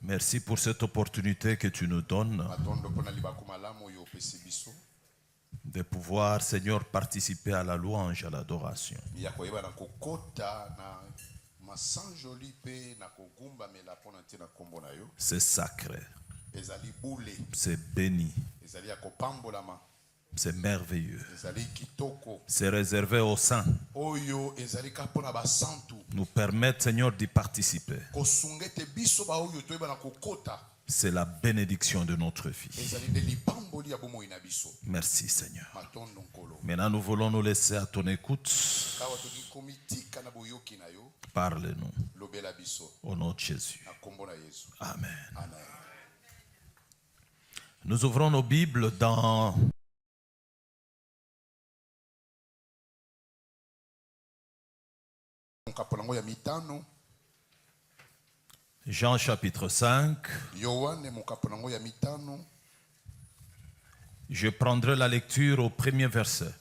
Merci pour cette opportunité que tu nous donnes de pouvoir, Seigneur, participer à la louange, à l'adoration. C'est sacré. C'est béni. C'est merveilleux. C'est réservé aux saints. Nous permettre, Seigneur, d'y participer. C'est la bénédiction de notre vie. Merci, Seigneur. Maintenant, nous voulons nous laisser à ton écoute. Parle-nous. Au nom de Jésus. Amen. Nous ouvrons nos Bibles dans Jean chapitre 5. Je prendrai la lecture au premier verset.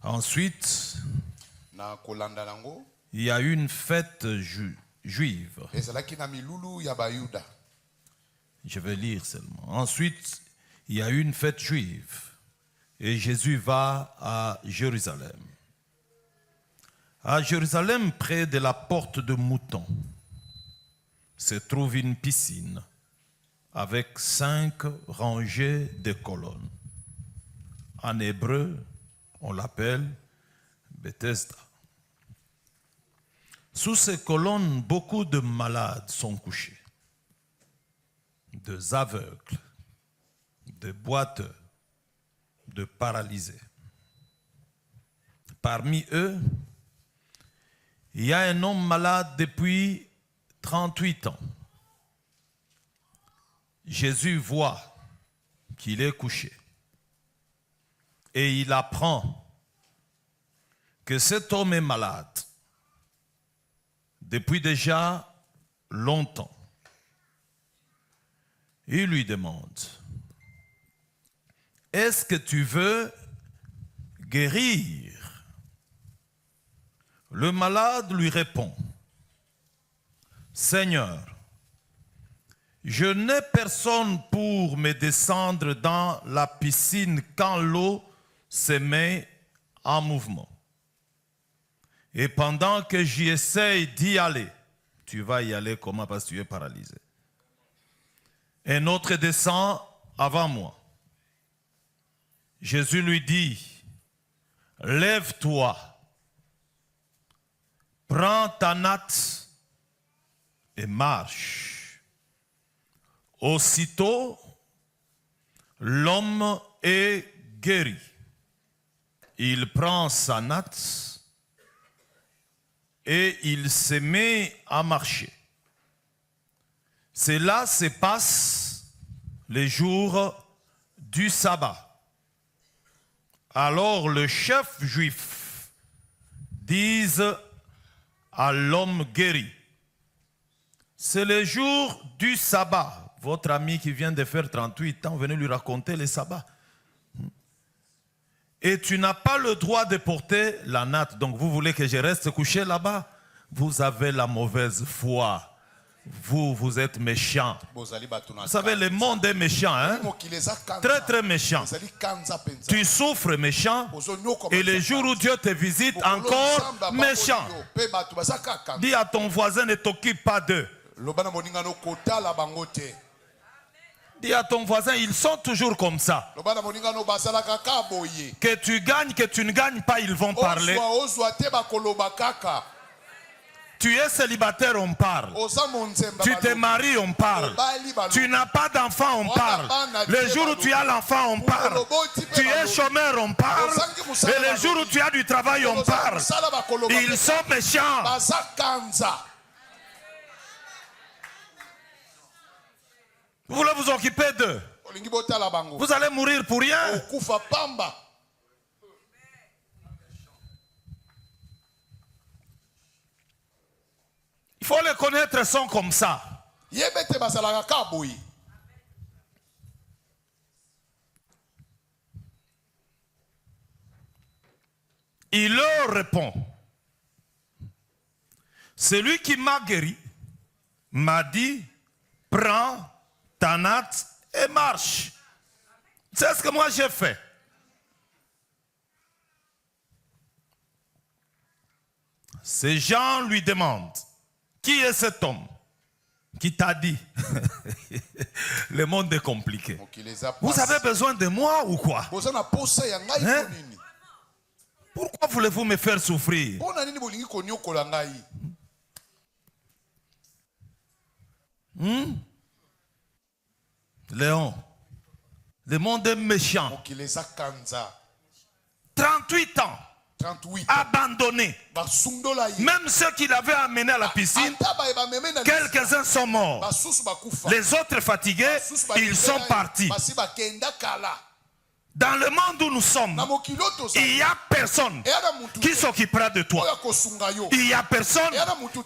Ensuite, il y a une fête juive. Je vais lire seulement. Ensuite, il y a une fête juive. Et Jésus va à Jérusalem. À Jérusalem, près de la porte de Mouton, se trouve une piscine avec 5 rangées de colonnes. En hébreu, on l'appelle Bethesda. Sous ces colonnes, beaucoup de malades sont couchés. Des aveugles, des boiteux, de paralysés. Parmi eux, il y a un homme malade depuis 38 ans. Jésus voit qu'il est couché et il apprend que cet homme est malade depuis déjà longtemps. Il lui demande: est-ce que tu veux guérir? Le malade lui répond: Seigneur, je n'ai personne pour me descendre dans la piscine quand l'eau se met en mouvement. Et pendant que j'y essaye d'y aller, tu vas y aller comment? Parce que tu es paralysé. Un autre descend avant moi. Jésus lui dit: lève-toi, prends ta natte et marche. Aussitôt, l'homme est guéri. Il prend sa natte et il se met à marcher. Cela se passe les jours du sabbat. Alors le chef juif dit à l'homme guéri: c'est le jour du sabbat. Votre ami qui vient de faire 38 ans, venez lui raconter le sabbat. Et tu n'as pas le droit de porter la natte. Donc vous voulez que je reste couché là-bas? Vous avez la mauvaise foi. Vous êtes méchant. Vous savez, le monde est méchant, hein? Très très méchant. Tu souffres méchant, et le jour où Dieu te visite, encore méchant. Dis à ton voisin: ne t'occupe pas d'eux. Dis à ton voisin: ils sont toujours comme ça. Que tu gagnes, que tu ne gagnes pas, ils vont parler. Tu es célibataire, on parle. Tu te maries, on parle. Tu n'as pas d'enfant, on parle. Le jour où tu as l'enfant, on parle. Tu es chômeur, on parle. Et le jour où tu as du travail, on parle. Ils sont méchants. Vous voulez vous occuper d'eux? Vous allez mourir pour rien. Il faut les connaître, ils sont comme ça. Il leur répond: Celui qui m'a guéri m'a dit, prends ta natte et marche. C'est ce que moi j'ai fait. Ces gens lui demandent, qui est cet homme qui t'a dit? Le monde est compliqué. Vous avez besoin de moi ou quoi? Hein? Pourquoi voulez-vous me faire souffrir? Léon, le monde est méchant. 38 ans. Abandonné. Même ceux qui l'avaient amené à la piscine, quelques-uns sont morts. Les autres fatigués, ils sont partis. Dans le monde où nous sommes, il n'y a personne qui s'occupera de toi. Il n'y a personne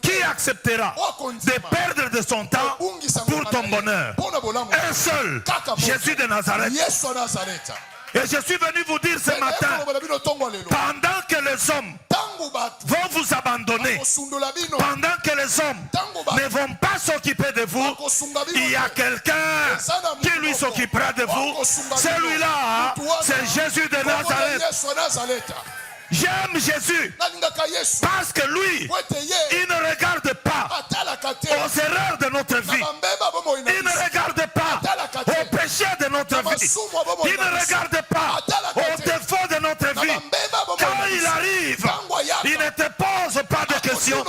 qui acceptera de perdre de son temps pour ton bonheur. Un seul, Jésus de Nazareth. Et je suis venu vous dire ce matin, pendant que les hommes vont vous abandonner, pendant que les hommes ne vont pas s'occuper de vous, il y a quelqu'un qui lui s'occupera de vous. Celui-là, c'est Jésus de Nazareth. J'aime Jésus parce que lui, il ne regarde pas aux erreurs de notre vie. Il ne regarde pas aux péchés de notre vie. Il ne regarde pas aux défauts de notre vie. Quand il arrive, il ne te pose pas de questions.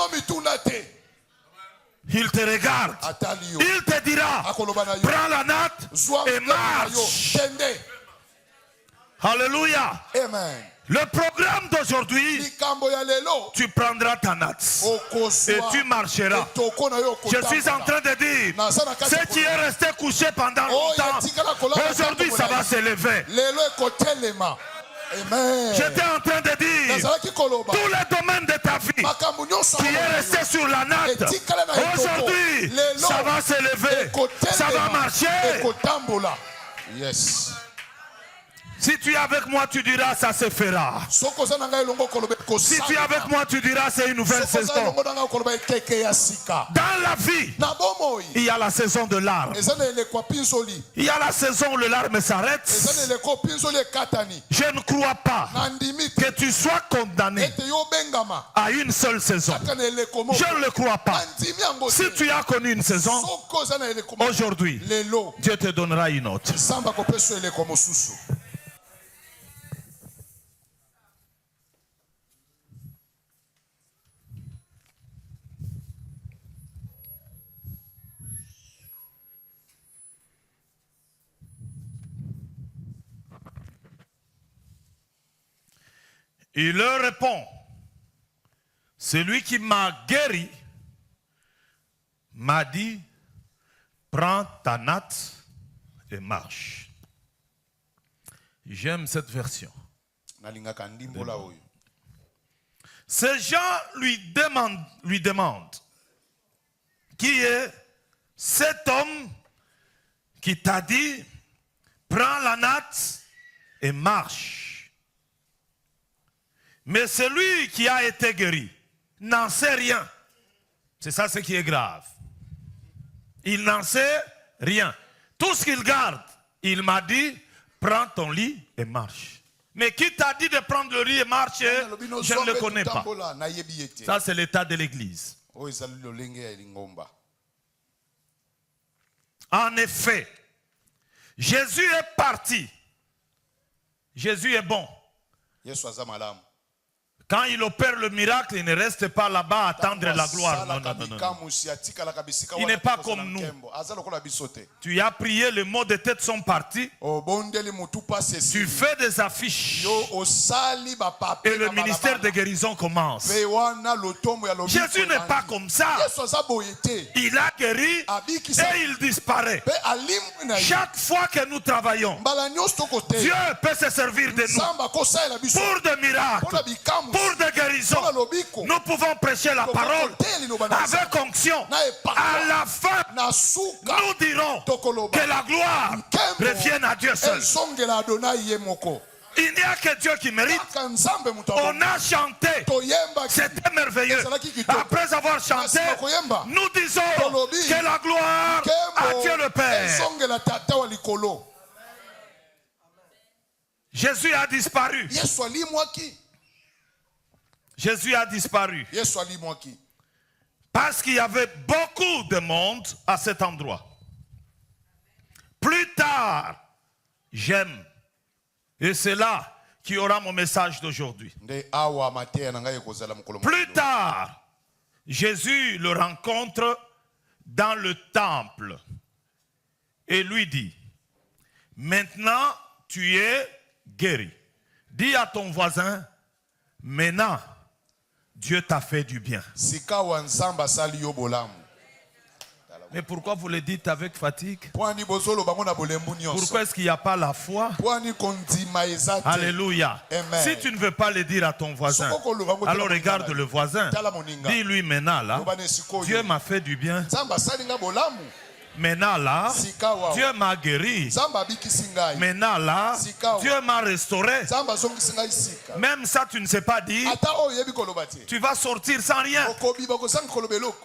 Il te regarde. Il te dira, prends la natte et marche. Alléluia. Amen. Le programme d'aujourd'hui, tu prendras ta natte et tu marcheras. Je suis en train de dire, ce qui est resté couché pendant longtemps, aujourd'hui ça va s'élever. J'étais en train de dire, tous les domaines de ta vie qui est resté sur la natte, aujourd'hui ça va s'élever, ça va marcher. Yes. Si tu es avec moi, tu diras ça se fera. Si tu es avec moi, tu diras c'est une nouvelle saison. Dans la vie, il y a la saison de larmes. Il y a la saison où le larme s'arrête. Je ne crois pas que tu sois condamné à une seule saison. Je ne le crois pas. Si tu as connu une saison, aujourd'hui, Dieu te donnera une autre. Il leur répond, celui qui m'a guéri m'a dit, prends ta natte et marche. J'aime cette version. Ces gens lui demandent, qui est cet homme qui t'a dit, prends la natte et marche. Mais celui qui a été guéri n'en sait rien. C'est ça ce qui est grave. Il n'en sait rien. Tout ce qu'il garde, il m'a dit, prends ton lit et marche. Mais qui t'a dit de prendre le lit et marcher, je ne le connais pas. Ça, c'est l'état de l'église. En effet, Jésus est parti. Jésus est bon. Quand il opère le miracle, il ne reste pas là-bas à attendre la gloire. Non, non, non, non. Il n'est pas comme nous. Tu as prié, les maux de tête sont partis. Tu fais des affiches. Et le ministère de guérison commence. Jésus n'est pas comme ça. Il a guéri et il disparaît. Chaque fois que nous travaillons, Dieu peut se servir de nous pour des miracles. Pour des guérisons, nous pouvons prêcher la parole avec onction. À la fin, nous dirons que la gloire revienne à Dieu seul. Il n'y a que Dieu qui mérite. kaka nzambe moto On a chanté. toyemba C'était merveilleux. Après avoir chanté, nous disons que la gloire à Dieu le Père. ezongela tata wa likolo. Jésus a disparu. Yesu alimwaki. Jésus a disparu. Yesu alimwaki. Parce qu'il y avait beaucoup de monde à cet endroit. Plus tard, j'aime. Et c'est là qui aura mon message d'aujourd'hui. Plus tard, Jésus le rencontre dans le temple et lui dit, maintenant tu es guéri. Dis à ton voisin, maintenant Dieu t'a fait du bien. Mais pourquoi vous le dites avec fatigue? Pourquoi est-ce qu'il n'y a pas la foi? Alléluia. Amen. Si tu ne veux pas le dire à ton voisin, alors regarde le voisin. Dis-lui maintenant là, Dieu m'a fait du bien. Maintenant là, Dieu m'a guéri. Maintenant là, Dieu m'a restauré. Même ça, tu ne sais pas dire. Tu vas sortir sans rien.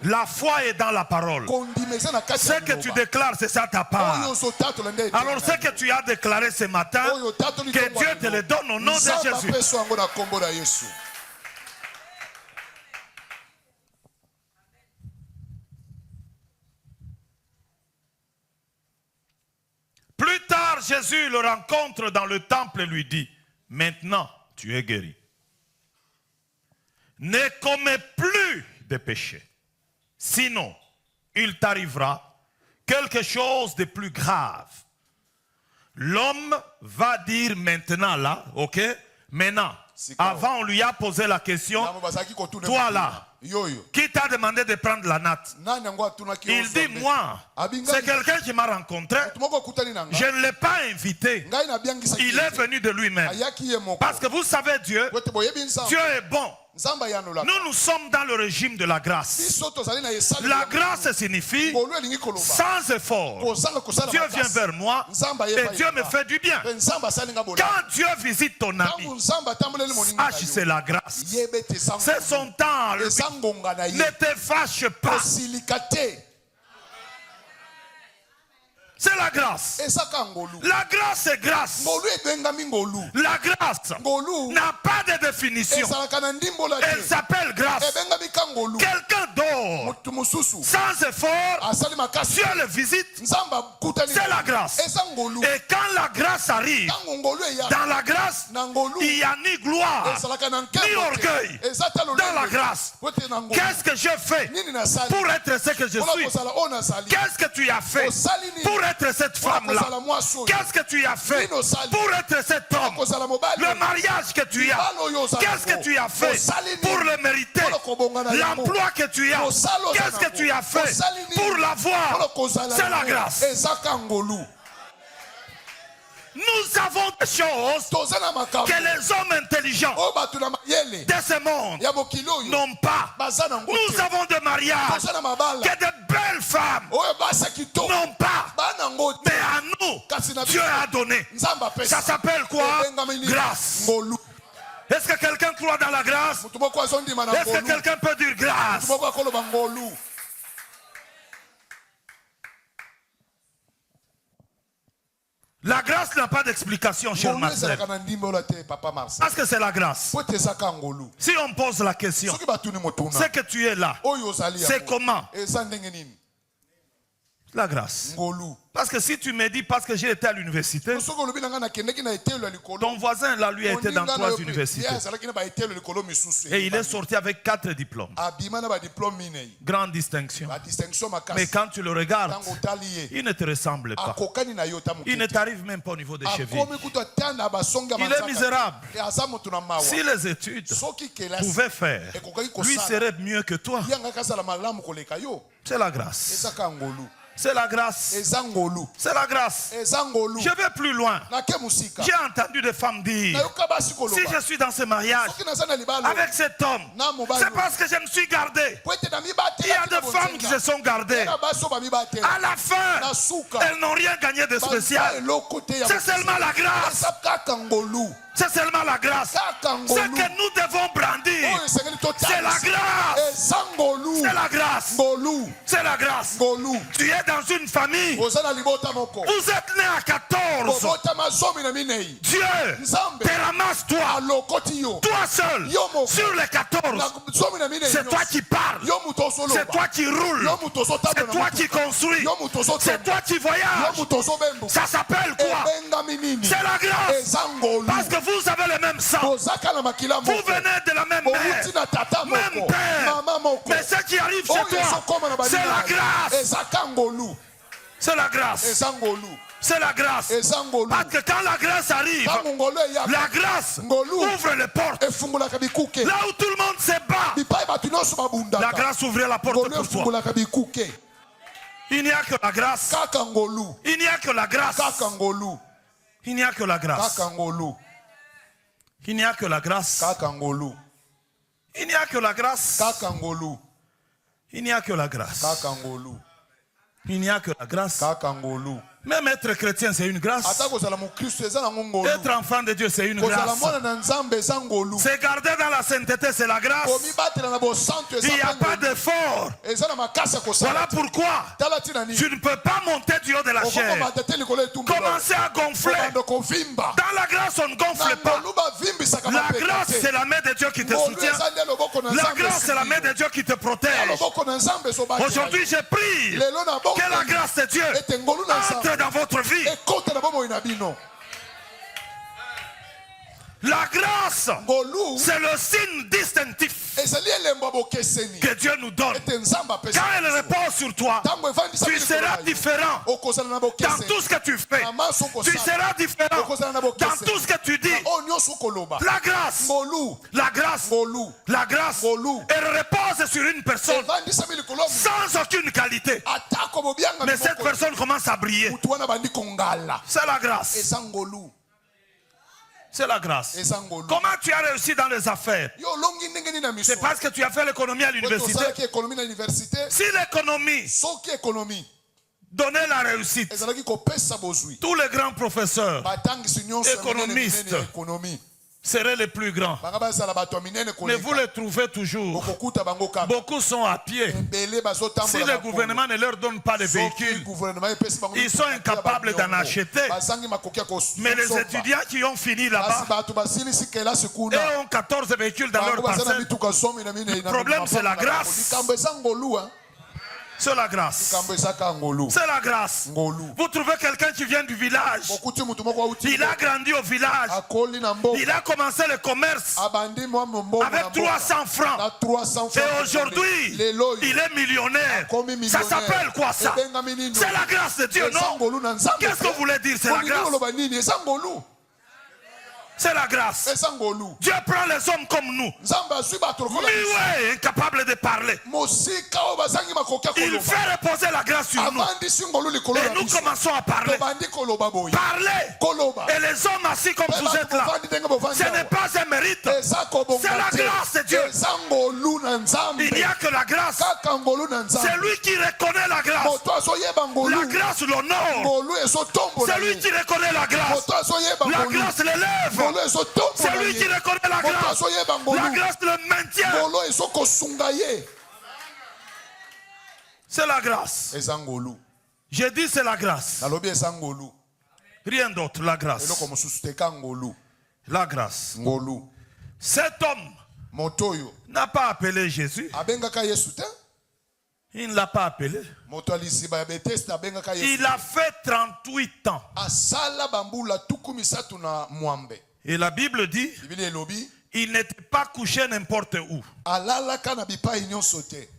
La foi est dans la parole. Ce que tu déclares, c'est ça ta part. Alors ce que tu as déclaré ce matin, que Dieu te le donne au nom de Jésus. Plus tard, Jésus le rencontre dans le temple et lui dit, maintenant tu es guéri. Ne commets plus de péché. Sinon, il t'arrivera quelque chose de plus grave. L'homme va dire maintenant là, ok? Maintenant, avant on lui a posé la question, toi là, qui t'a demandé de prendre la natte? Il dit, moi, c'est quelqu'un qui m'a rencontré. Je ne l'ai pas invité. Il est venu de lui-même. Parce que vous savez Dieu, Dieu est bon. Nous sommes dans le régime de la grâce. La grâce signifie sans effort. Dieu vient vers moi et Dieu me fait du bien. Quand Dieu visite ton ami, sache c'est la grâce. C'est son temps. Ne te fâche pas. C'est la grâce. La grâce est grâce. La grâce n'a pas de définition. Elle s'appelle grâce. Quelqu'un dort sans effort, Dieu le visite. C'est la grâce. Et quand la grâce arrive, dans la grâce, il n'y a ni gloire, ni orgueil. Dans la grâce, qu'est-ce que j'ai fait pour être ce que je suis? Qu'est-ce que tu as fait pour être cette femme-là? Qu'est-ce que tu as fait pour être cet homme? Le mariage que tu as, qu'est-ce que tu as fait pour le mériter? L'emploi que tu as, qu'est-ce que tu as fait pour l'avoir? C'est la grâce. Nous avons des choses que les hommes intelligents de ce monde n'ont pas. Nous avons des mariages que de belles femmes n'ont pas. Mais à nous, Dieu a donné. Ça s'appelle quoi? Grâce. Est-ce que quelqu'un croit dans la grâce? Est-ce que quelqu'un peut dire grâce? La grâce n'a pas d'explication, cher Marcel. Parce que c'est la grâce. Si on pose la question, c'est que tu es là. C'est comment? La grâce. Parce que si tu me dis parce que j'ai été à l'université, ton voisin là lui a été dans 3 universités. Et il est sorti avec 4 diplômes. Grande distinction. Mais quand tu le regardes, il ne te ressemble pas. Il ne t'arrive même pas au niveau des chevilles. Il est misérable. Si les études pouvaient faire, lui serait mieux que toi. C'est la grâce. C'est la grâce. C'est la grâce. Je vais plus loin. J'ai entendu des femmes dire, si je suis dans ce mariage avec cet homme, c'est parce que je me suis gardé. Il y a des femmes qui se se sont gardées. À la fin, elles n'ont rien gagné de spécial. C'est seulement la grâce. C'est seulement la grâce. Ce que nous devons brandir, c'est la grâce. C'est la grâce. C'est la grâce. Tu es dans une famille. Vous êtes né à 14. Dieu te ramasse toi seul, sur les 14. C'est toi qui parles. C'est toi qui roules. C'est toi qui construis. C'est toi qui voyages. Ça s'appelle quoi? C'est la grâce. Parce que vous avez le même sang. Vous venez de la même mère, même père. Mais ce qui arrive chez toi, c'est la grâce. C'est la grâce. C'est la grâce. Parce que quand la grâce arrive, la grâce ouvre les portes. Là où tout le monde se bat, la grâce ouvre la porte pour toi. Il n'y a que la grâce. Il n'y a que la grâce. Il n'y a que la grâce. Il n'y a que la grâce. Il n'y a que la grâce. Il n'y a que la grâce. Il n'y a que la grâce. Même être chrétien, c'est une grâce. Être enfant de Dieu, c'est une grâce. C'est garder dans la sainteté, c'est la grâce. Il n'y a pas d'effort. Voilà pourquoi tu ne peux pas monter du haut de la chair. Commencer à gonfler. Dans la grâce, on ne gonfle pas. La grâce, c'est la main de Dieu qui te soutient. La grâce, c'est la main de Dieu qui te protège. Aujourd'hui, j'ai pris que la grâce de Dieu entre dans votre vie. La grâce, c'est le signe distinctif que Dieu nous donne. Quand elle repose sur toi, tu seras différent dans tout ce que tu fais. Tu seras différent dans tout ce que tu dis. La grâce, la grâce, la grâce, elle repose sur une personne sans aucune qualité. Mais cette personne commence à briller. C'est la grâce. C'est la grâce. Comment tu as réussi dans les affaires? C'est parce que tu as fait l'économie à l'université. Si l'économie donnait la réussite, tous les grands professeurs, économistes, seraient les plus grands. Mais vous les trouvez toujours. Beaucoup sont à pied. Si le gouvernement ne leur donne pas de véhicules, ils sont incapables d'en acheter. Mais les étudiants qui ont fini là-bas et ont 14 véhicules dans leur parcelle, le problème c'est la grâce. C'est la grâce. C'est la grâce. Vous trouvez quelqu'un qui vient du village. Il a grandi au village. Il a commencé le commerce avec 300 francs. Et aujourd'hui, il est millionnaire. Ça s'appelle quoi ça? C'est la grâce de Dieu, non? Qu'est-ce que vous voulez dire? C'est la grâce. C'est la grâce. Dieu prend les hommes comme nous. Muets, incapables de parler. Il fait reposer la grâce sur nous. Et nous commençons à parler. Parler. Et les hommes assis comme vous êtes là, ce n'est pas un mérite. C'est la grâce de Dieu. Il n'y a que la grâce. C'est lui qui reconnaît la grâce. La grâce l'honore. C'est lui qui reconnaît la grâce. La grâce l'élève. C'est lui qui reconnaît la grâce. La grâce le maintient. C'est la grâce. J'ai dit c'est la grâce. Rien d'autre, la grâce. La grâce. Cet homme n'a pas appelé Jésus. Il ne l'a pas appelé. Il a fait 38 ans. Et la Bible dit, il n'était pas couché n'importe où.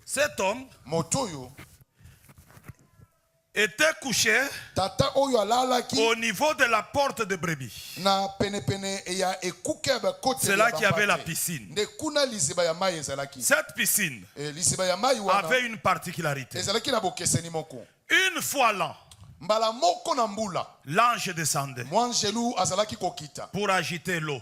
Cet homme était couché au niveau de la porte de brebis. C'est là qu'il y avait la piscine. Cette piscine avait une particularité. Une fois l'an, l'ange descendait pour agiter l'eau.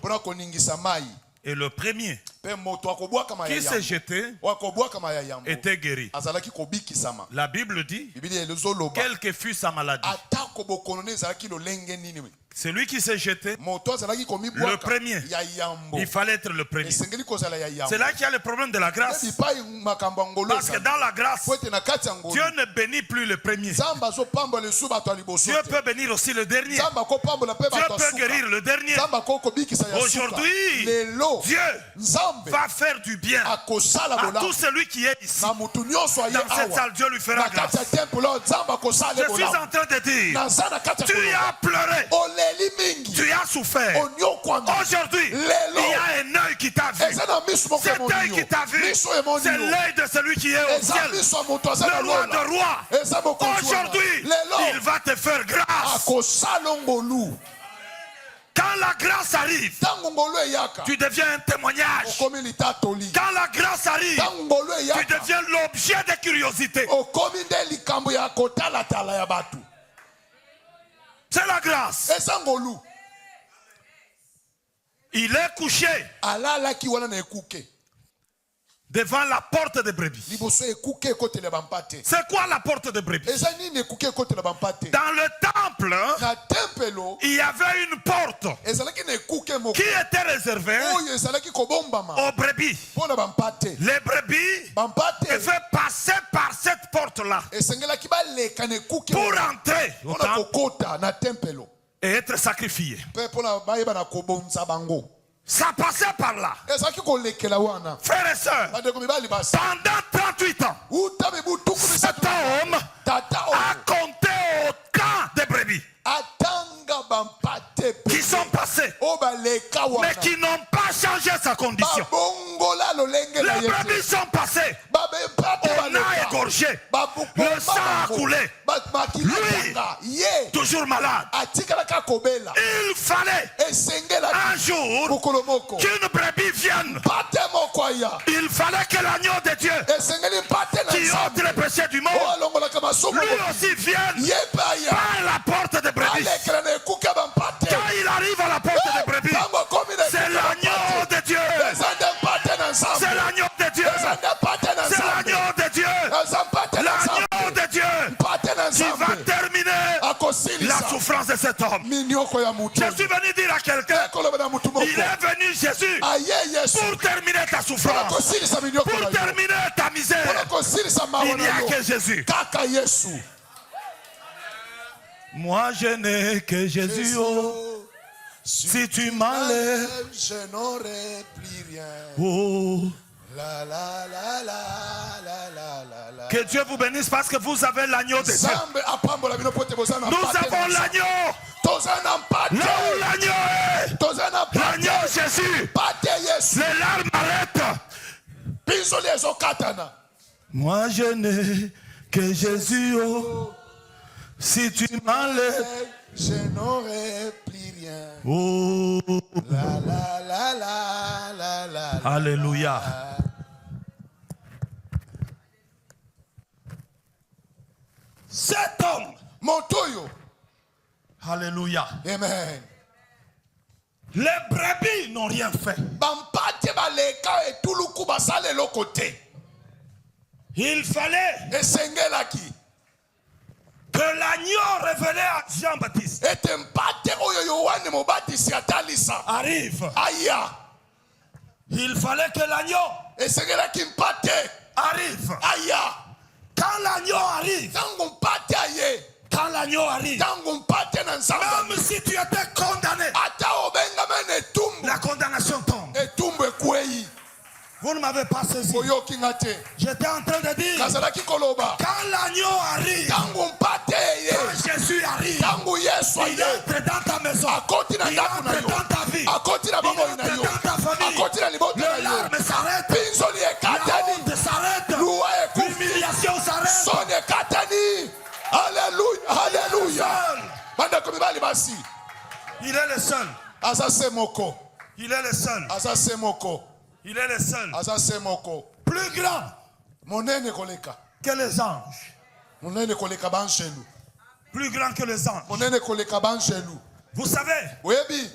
Et le premier Pe moto akobwaka qui s'est mayayambo. jeté Akobwaka mayayambo. était guéri. Azalaki kobikisama. La Bible dit, Biblia elozoloba. quelle que fut sa maladie, Atako bokono ne ezalaki lolenge nini we. celui qui s'est jeté, Moto azalaki komibwaka. le premier, ya yambo. il fallait être le premier. Esengeli kozala ya yambo. C'est là qu'il y a le problème de la grâce. Bipai makambo ngolo. Parce que dans la grâce, Poete na kati ya ngolo. Dieu ne bénit plus le premier. Zamba zo pambola esu bato ya liboso. Dieu peut bénir aussi le dernier. Zamba ko pambola pe Dieu bato peut guérir le dernier. Zamba ko kobikisa ya suka. Aujourd'hui, Lelo. Dieu Nzambe va faire du bien akosala à bola. tout celui qui est ici. Na mutu nyonso aye Dans cette awa. salle, Dieu lui fera Na kati ya grâce. temple lo Zamba kosala Je suis bola. en train de dire, Naza na kati ya tu koloba. as pleuré, Oleli mingi. tu as souffert. Onyokwami. Aujourd'hui, il Lelo. y a un œil qui t'a vu. Eza na miso moko Cet ya œil monio. qui t'a vu, Miso ya monio. c'est l'œil de celui qui est au Eza ciel. miso ya moto aza na Le roi lola. de rois. Eza mokonzi wana. Aujourd'hui, Lelo. il va te faire grâce. Akosala ngolu. Quand la grâce arrive, Tango ngolu eyaka. tu deviens un témoignage. Okomi litatoli. Quand la grâce arrive, Tango ngolu tu eyaka. deviens l'objet de curiosité. Okomi nde likambo ya kotalatala ya bato. C'est la grâce. Eza ngolu. Il est couché Alalaki wana na ekuke. devant la porte de brebis. Liboso ekuke ekotela bampate. C'est quoi la porte de brebis? Eza nini ekuke ekotela bampate? Dans le temple, Na tempelo il y avait une porte ezalaki na ekuke moko. qui était réservée Oyo ezalaki kobombama. aux brebis. Pona bampate. Les brebis Bampate devaient passer par cette porte-là esengelaki baleka na ekuke pour entrer au pona temple kokota na tempelo. et être sacrifiés. Pe pona bayeba na kobonza bango. Ça passait par là. Ezalaki kolekela wana. Frères et sœurs, Bandeko mibali basi. pendant 38 ans, Uta mibutuku cet misatu. homme Tata a oyo. compté autant de brebis Atanga bampate qui sont passés, o baleka mais wana. qui n'ont pas changé sa condition. Babongola lolenge na Les yete. brebis sont passés, Babempate on a baleka. égorgé, Babukoma le sang a bango. coulé, Makilanga. Ye. toujours malade. Atikalaka kobela. Il fallait Esengela un jour mokolo moko. qu'une brebis vienne. Pate moko aya. Il fallait que l'agneau de Dieu Esengeli pate na qui ôte nzambe. les péchés du monde, O alongolaka masumu. lui aussi vienne Ye baya. par la porte de brebis. Alekela na ekuke bampate. Quand il arrive à la porte de brebis, Tango komi na c'est ekuke l'agneau bampate. de Dieu. Ezande pate na nzambe. C'est l'agneau de Dieu. Ezande pate na C'est nzambe. l'agneau de Dieu. Ezande pate na L'agneau nzambe. de Dieu Pate na qui va nzambe. terminer la Akosilisa. souffrance de cet homme. Minioko ya mutu. Je suis venu dire à quelqu'un, Ekoloba na mutu moko. il est venu Jésus Aye Yesu. pour terminer ta souffrance, Akosilisa minioko pour na yo. terminer ta misère. Akosilisa Il mawa n'y a na yo. que Jésus. Kaka Yesu. Moi je n'ai que Jésus. Oh, si tu m'enlèves, Je n'aurai plus rien. oh. La la la la la la la la. Que Dieu vous bénisse parce que vous avez l'agneau de Dieu. Zambe apambola bino pote bozana Nous pate avons na l'agneau. Tozana pate. Là où l'agneau est, Tozana l'agneau pate. Jésus. Pate Yesu. Les larmes arrêtent. Pinzoli ezokatana. Moi je n'ai que Jésus. Oh, si tu m'enlèves, Je n'aurai plus rien. oh. La la la la la la. Alléluia. Cet homme, Montoyo. alléluia. Amen. Les brebis n'ont rien fait. Bampate baleka etuluku basale lokote. Il fallait Esengelaki. que l'agneau révélé à Jean-Baptiste Ete mpate oyo Yohane Mobatisi atalisa. arrive. Aya. Il fallait que l'agneau Esengelaki mpate. arrive. Aya. Quand l'agneau arrive, Tango mpate aye. quand l'agneau arrive, Tango mpate na nzamba. même si tu étais condamné, Ata obenga mene etumbu. la condamnation tombe. Etumbu ekwei. Vous ne m'avez pas saisi. Oyoki ngate. J'étais en train de dire, Kazalaki koloba. quand l'agneau arrive, Tango mpate ye. quand Jésus arrive, Tango Yesu il aye. entre dans ta maison, Akoti na il ndaku na entre yo. dans ta vie, Akoti na il bongo na entre yo. dans ta famille. Akoti na liboto na Les yo. larmes s'arrêtent, Pinzoli la ekatani. honte s'arrête, Lua ekufi. l'humiliation s'arrête. Son ekatani. Alléluia. Alléluia. Bandeko mibali basi. Il est le seul, Aza se moko. il est le seul, Aza se moko. il est le seul, Aza se moko. plus grand Monene koleka. que les anges, Monene koleka banshelu. plus grand que les anges. Monene koleka banshelu. Vous savez, Webi.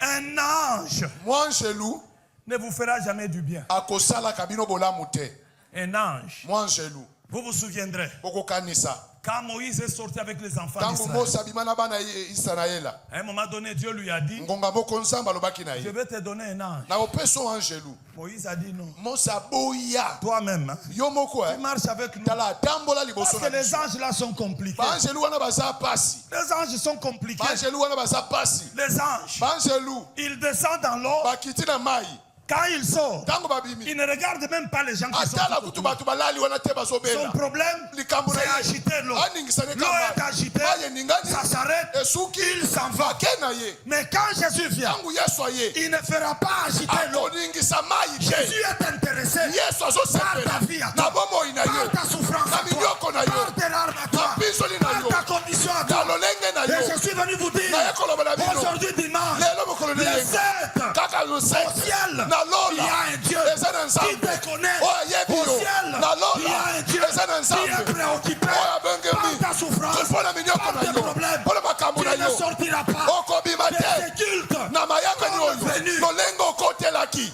un ange Mwanshelu. ne vous fera jamais du bien. akosalaka bino bolamu te. Un ange. Mwanjelu Vous vous souviendrez, okokanisa quand Moïse est sorti avec les enfants ntango d'Israël, Mose abima na bana Israela à un moment donné, Dieu lui a dit, ngonga moko nzambe alobaki na je ye vais te donner un ange. na opesa angelu. Moïse a dit non. Mose aboya Toi-même, hein, yo moko tu marches avec nous. tala atambola Parce liboso que na les biso. anges là sont compliqués. Baangelu wana baza pasi. Les anges sont compliqués. Baangelu wana baza pasi. Les anges, Baangelu ils descendent dans l'eau. bakiti na mai Quand ils sortent, ntango babimi ils ne regardent même pas les gens qui sont atala autour. kutu bato balali wana te Son bazobela problème, likambo na c'est ye agiter l'eau. aningisane L'eau est mai agitée, eningani ça s'arrête, esuki il s'en va. ake na ye Mais quand Jésus vient, ntango yesu aye il ne fera pas agiter l'eau. akoningisa mai te Jésus est intéressé yesu par azosepela ta vie à na toi, bomoi na par yo ta souffrance na à toi, minyoko na yo par tes larmes à toi, na bizoli na par yo ta condition à na toi. lolenge na Et yo je suis venu vous dire, naye koloba na bino aujourd'hui dimanche, lelo mokolo le leyenga 7, kaka au losete ciel, na il y a lola un Dieu eza na qui nzambe te connaît. oyo ayebi Au yo ciel, na il y a lola un Dieu eza na qui est nzambe préoccupé oyo par abengemi ta souffrance, mpo na minyoko par na tes yo problèmes. mpo na makambo Tu na ne yo sortiras pas okobima de te ce culte. na mayakani oyo Venu. lolenge okotelaki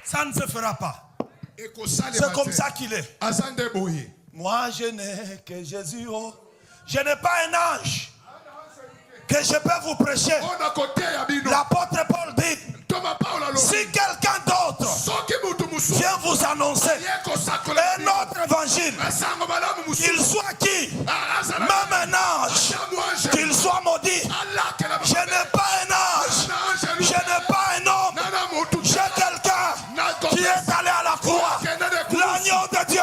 Ça ne se fera pas. ekosalema C'est comme te ça qu'il est. aza nde boye Moi, je n'ai que Jésus. Oh. Je n'ai pas un ange que je peux vous prêcher. mpo na koteya bino L'apôtre Paul dit, toma paulo alobi si quelqu'un d'autre soki mutu mosusu vient vous annoncer ye kosakola un autre évangile, esango malamu qu'il mosusu soit qui, azala même un ange, mwanje qu'il soit maudit. alakela Je n'ai pas un ange, je n'ai pas un homme, nana motu j'ai quelqu'un qui est allé à la croix, l'agneau de Dieu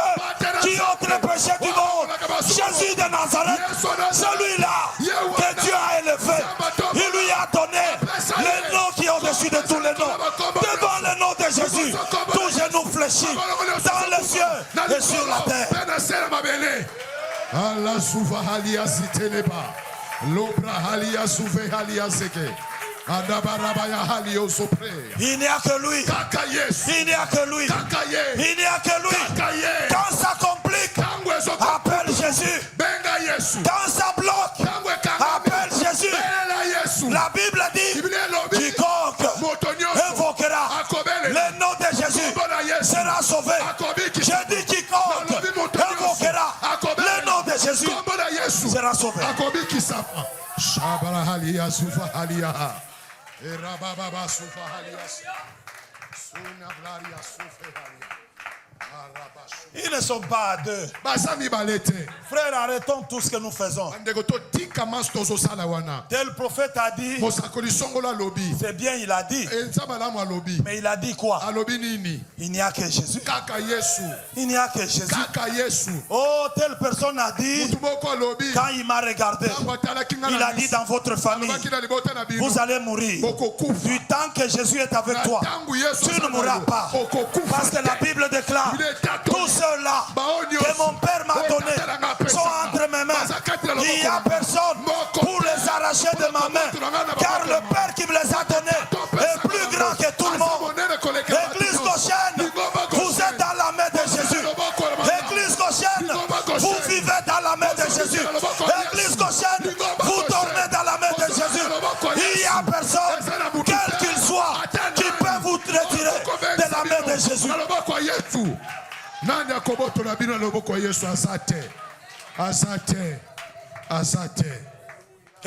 qui ôte le péché du monde, Jésus de Nazareth, celui-là que Dieu a élevé, il lui a donné le nom qui est au-dessus de tous les noms. Devant le nom de Jésus, tout genou fléchit dans les cieux et sur la terre. ala suva halia siteleba lobra halia suve halia seke adabaraba ya halio sopre Il n'y a que lui, kaka yesu il n'y a que lui, kaka ye il n'y a que lui. kaka ye Quand ça complique, tango ezoko appelle Jésus. benga yesu Quand ça bloque, tango ekanga appelle Jésus. belela yesu La Bible dit, biblia elobi quiconque moto nyonso invoquera akobele le nom de Jésus kombo na yesu sera sauvé. akobiki Je dis quiconque invoquera le nom de Jésus kombo na yesu sera sauvé. akobikisama shabara halia sufa halia erababa sufa halia suna blaria sufa halia arabasu Ils ne sont pas à deux. baza mibale te Frères, arrêtons tout ce que nous faisons. bandeko totika masi tozosala wana Tel prophète a dit, mosakoli songolo alobi c'est bien, il a dit. eza malamu alobi Mais il a dit quoi? alobi nini Il n'y a que Jésus. kaka yesu Il n'y a que Jésus. kaka yesu Oh, telle personne a dit, mutu moko alobi quand il m'a regardé, ntango atalaki nga il na a dit miso dans votre famille, alobaki na libota na bino vous allez mourir. bokokufa Du temps que Jésus est avec toi, ntango yesu tu ne mourras pas. okokufa Parce que la Bible déclare, tous ceux-là que mon Père m'a donné sont entre mes mains. Il n'y a personne pour les arracher de ma main. Car le Père qui me les a donnés est plus grand que tout le monde. Église Goshen, vous êtes dans la main de Jésus. Église Goshen, vous vivez dans la main de Jésus. Église Goshen, vous dormez dans la main de Jésus. Il n'y a personne, quel qu'il soit, qui peut vous retirer de la main de Jésus. nani akobotola bino na loboko ya yesu aza te aza te aza te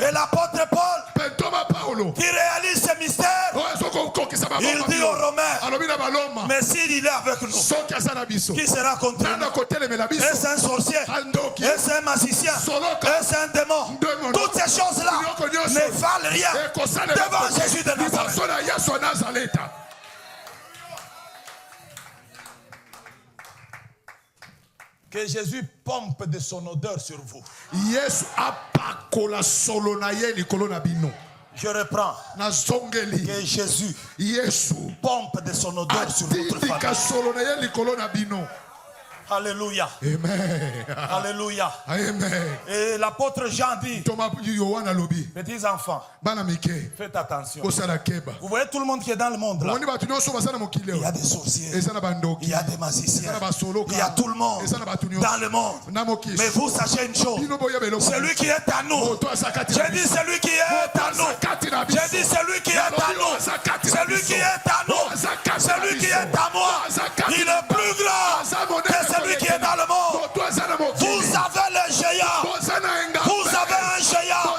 Et l'apôtre Paul, pentoma paulo qui réalise ce mystère, oyo azokokokisa il dit aux Romains, alobi na baloma mais s'il est avec nous, soki aza na biso qui sera contre nani nous? akotelemela biso Est-ce un sorcier? andoki Est-ce un magicien? Est-ce un démon? Toutes ces choses-là ne valent rien devant Jésus de Nazareth. liboso na yesu ya nazareta Que Jésus pompe de son odeur sur vous. yesu apakola solo na ye likolo na bino Je reprends. nazongeli Que Jésus yesu pompe de son odeur sur votre atindika famille. solo na ye likolo na bino Alléluia. Amen. Alléluia. Amen. Et l'apôtre Jean dit, petits enfants, faites attention. Vous voyez tout le monde qui est dans le monde là. Il y a des sorciers, il y a des magiciens, il y a tout le monde dans le monde. Mais vous sachez une chose, celui qui est à nous, j'ai dit celui qui est à nous, j'ai dit celui qui est à nous, celui qui est à nous, celui qui est à moi, il est plus grand que celui qui est dans le monde. Vous avez le géant, vous avez un géant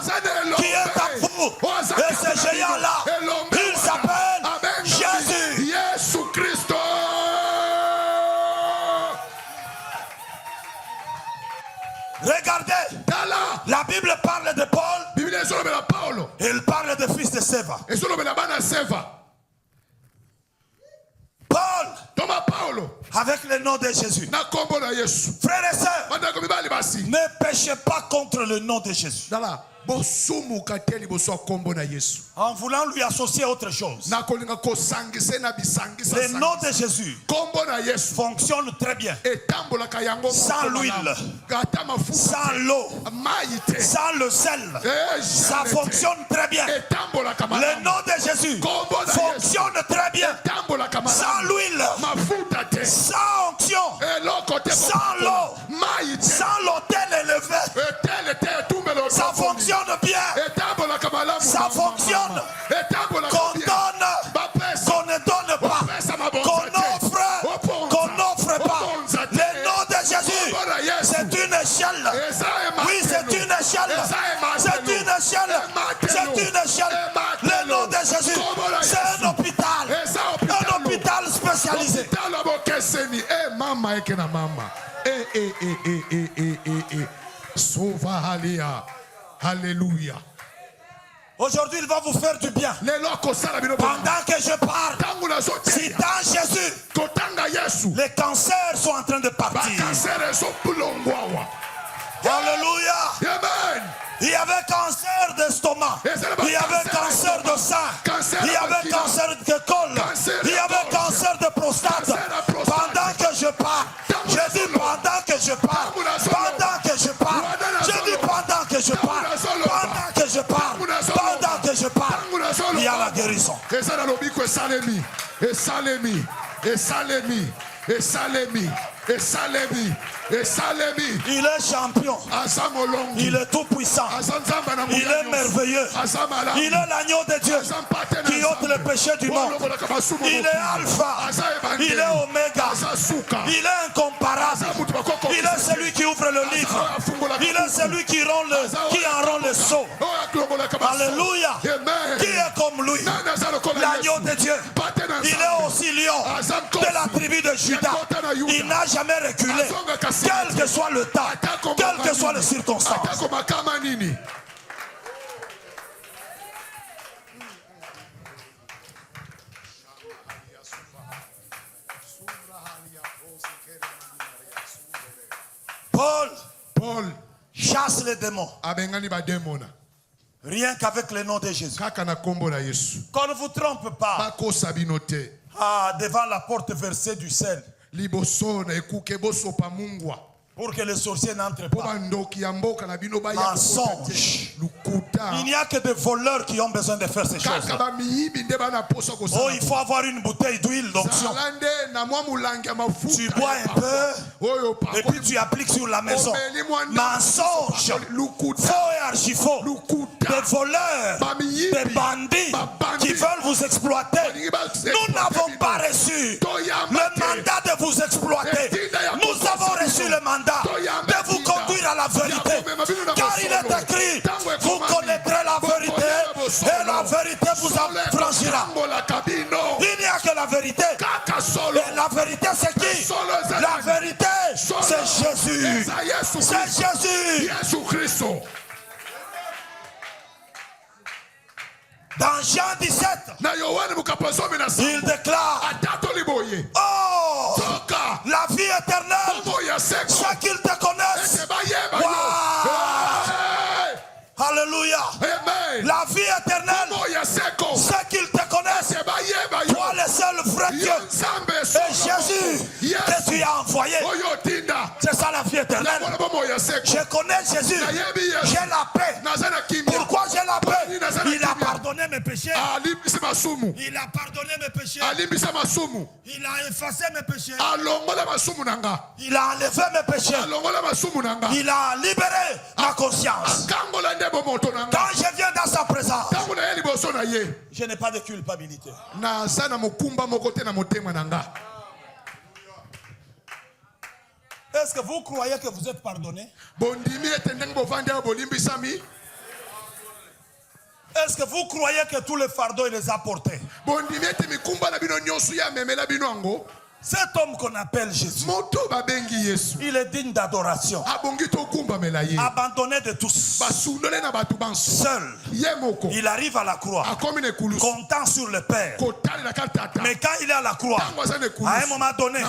qui est à vous, et ce géant là, il s'appelle Jésus. Jésus-Christ. Regardez, la Bible parle de Paul, il parle de fils de Séva. Paul, avec le nom de Jésus. Frères et sœurs, ne péchez pas contre le nom de Jésus. En voulant lui associer autre chose. Le nom de Jésus fonctionne très bien. Sans l'huile, sans l'eau, sans le sel, ça fonctionne très bien. Le nom de Jésus fonctionne très bien. Sans l'huile, sans onction, sans l'eau, sans l'autel élevé, ça fonctionne bien. Ça fonctionne. Qu'on donne, qu'on ne donne pas, qu'on n'offre pas. Le nom de Jésus, c'est une échelle. Oui, c'est une échelle. C'est une échelle. C'est une échelle. Le nom de Jésus, c'est un hôpital. Un hôpital spécialisé. Alléluia. Aujourd'hui, il va vous faire du bien. Pendant que je parle, si dans Jésus, les cancers sont en train de partir. Alléluia. Amen. Il y avait cancer d'estomac, il y avait cancer de sein, il y avait cancer de col, il y avait cancer de prostate. Pendant que je parle, je dis pendant que je parle, pendant que je parle, je dis pendant que je parle, pendant que je parle, pendant que je parle, il y a la guérison. Il est champion. Il est tout puissant. Il est merveilleux. Il est l'agneau de Dieu qui ôte le péché du monde. Il est alpha. Il est oméga. Il est incomparable. Il est celui qui ouvre le livre. Il est celui qui en rend le sceau. Alléluia. Qui est comme lui? L'agneau de Dieu. Il est aussi lion de la tribu de Juda. Il n'a jamais reculé. Quel que soit le temps, quelles que soient les circonstances. Paul chasse les démons. Rien qu'avec le nom de Jésus. Qu'on ne vous trompe pas. Devant la porte versée du sel. Pour que les sorciers n'entrent pas. Mensonge. Il n'y a que des voleurs qui ont besoin de faire ces choses. Oh, il faut avoir une bouteille d'huile d'onction. Tu bois un peu et puis tu appliques sur la maison. Mensonge, faux et archi-faux. Des voleurs, des bandits qui veulent vous exploiter. Nous n'avons pas reçu le mandat de vous exploiter. Nous avons reçu le mandat de vous conduire à la vérité. Car il est écrit, vous connaîtrez la vérité et la vérité vous affranchira. Il n'y a que la vérité. Et la vérité c'est qui? La vérité c'est Jésus. C'est Jésus. Dans Jean 17, il déclare, oh, la vie éternelle, ceux qu'ils te connaissent. Wow. Alléluia. La vie éternelle, ceux qu'ils te connaissent. Toi le seul vrai Dieu. Et Jésus que tu as envoyé. Je connais Jésus. J'ai la paix. Pourquoi j'ai la paix? Il a pardonné mes péchés. Il a pardonné mes péchés. Il a effacé mes péchés. Il a enlevé mes péchés. Il a libéré ma conscience. Quand je viens dans sa présence, je n'ai pas de culpabilité. Est-ce que vous croyez que vous êtes pardonné? Est-ce que vous croyez que tous les fardeaux il les a portés? Cet homme qu'on appelle Jésus, il est digne d'adoration, abandonné de tous, seul. Il arrive à la croix, comptant sur le Père. Mais quand il est à la croix, à un moment donné,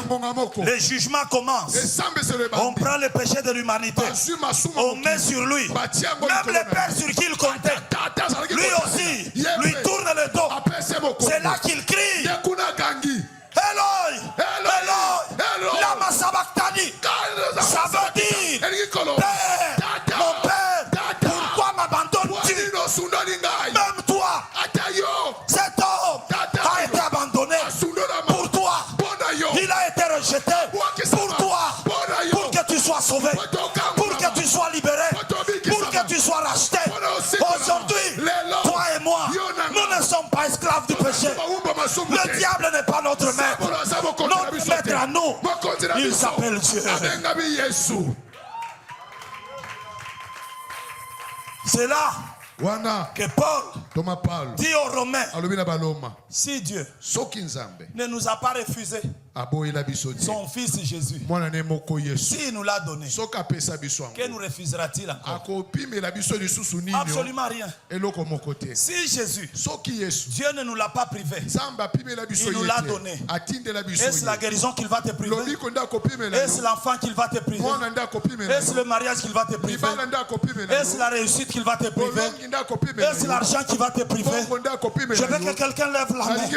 le jugement commence. On prend le péché de l'humanité, on met sur lui. Même le Père sur qui il comptait, lui aussi, lui tourne le dos. C'est là qu'il crie: Eloi, Eloi, lama sabachthani. Ça veut dire: Père, mon Père, pourquoi m'abandonnes-tu? Même toi, cet homme a été abandonné pour toi. Il a été rejeté pour toi, pour que tu sois sauvé, pour que tu sois libéré, pour que tu sois racheté. Aujourd'hui, toi et moi, nous ne sommes pas esclaves du péché. Le diable n'est pas notre maître. Notre maître à nous, il s'appelle Dieu. C'est là que Paul dit aux Romains: si Dieu ne nous a pas refusé son fils Jésus, s'il nous l'a donné, que nous refusera-t-il encore? Absolument rien. Si Jésus, Dieu ne nous l'a pas privé, il nous l'a donné. Est-ce la guérison qu'il va te priver? Est-ce l'enfant qu'il va te priver? Est-ce le mariage qu'il va te priver? Est-ce la réussite qu'il va te priver? Est-ce l'argent qui va te priver? Je veux que quelqu'un lève la main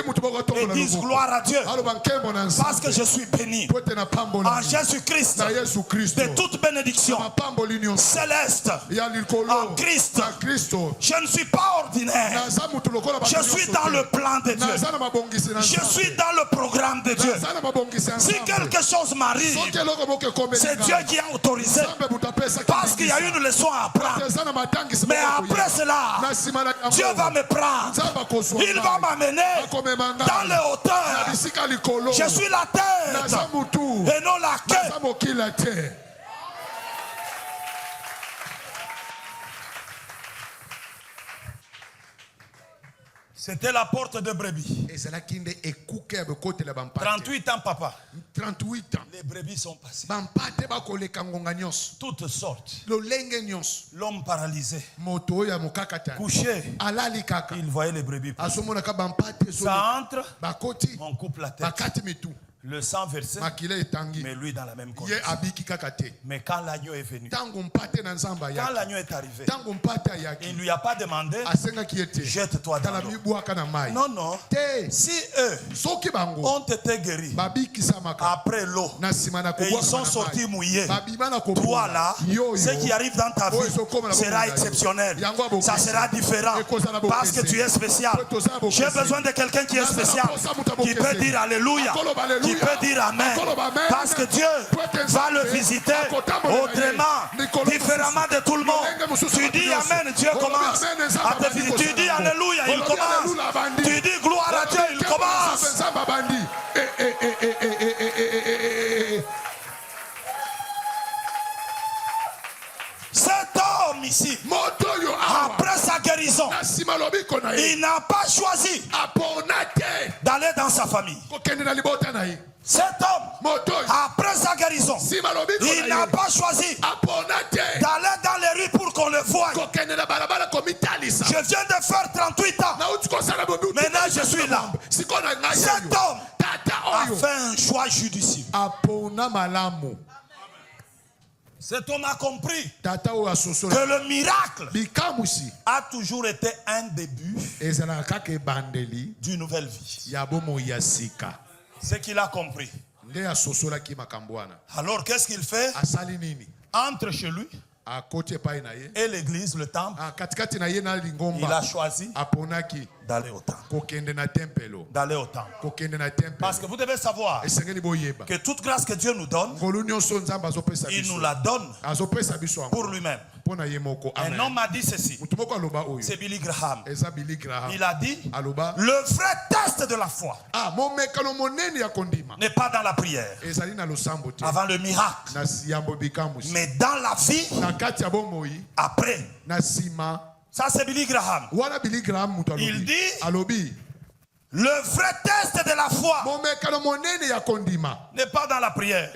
et dise gloire à Dieu, parce que je suis béni en Jésus-Christ de toute bénédiction céleste en Christ. Je ne suis pas ordinaire. Je suis dans le plan de Dieu. Je suis dans le programme de Dieu. Si quelque chose m'arrive, c'est Dieu qui a autorisé, parce qu'il y a une leçon à apprendre. Mais après cela, Dieu va me prendre. Il va m'amener dans les hauteurs. Je suis la tête et non la queue. C'était la porte de brebis. 38 ans, papa. 38 ans. Les brebis sont passées. Toutes sortes. L'homme paralysé, couché, il voyait les brebis passer. Ça entre, on coupe la tête. Le sang versé, mais lui dans la même condition. Mais quand l'agneau est venu, quand l'agneau est arrivé, il ne lui a pas demandé: jette-toi dans l'eau. Non, non. Si eux ont été guéris après l'eau et ils sont sortis mouillés, toi là, ce qui arrive dans ta vie sera exceptionnel. Ça sera différent parce que tu es spécial. J'ai besoin de quelqu'un qui est spécial, qui peut dire Alléluia, qui peut dire Amen, parce que Dieu va le visiter autrement, différemment de tout le monde. Tu dis Amen, Dieu commence à te visiter. Tu dis Alléluia, il commence. Tu dis gloire à Dieu, il commence. Cet homme ici, après sa guérison, il n'a pas choisi d'aller dans sa famille. Cet homme, après sa guérison, il n'a pas choisi d'aller dans les rues pour qu'on le voie. Je viens de faire 38 ans. Maintenant je suis là. Cet homme a fait un choix judicieux. Cet homme a compris que le miracle a toujours été un début d'une nouvelle vie. C'est qu'il a compris. Alors qu'est-ce qu'il fait? Entre chez lui. Et l'église, le temple, il a choisi d'aller au temple. D'aller au temple. Parce que vous devez savoir que toute grâce que Dieu nous donne, il nous la donne pour lui-même. Un homme m'a dit ceci. C'est Billy Graham. Il a dit, le vrai test de la foi n'est pas dans la prière, avant le miracle, mais dans la vie après. Ça c'est Billy Graham. Il dit, le vrai test de la foi n'est pas dans la prière,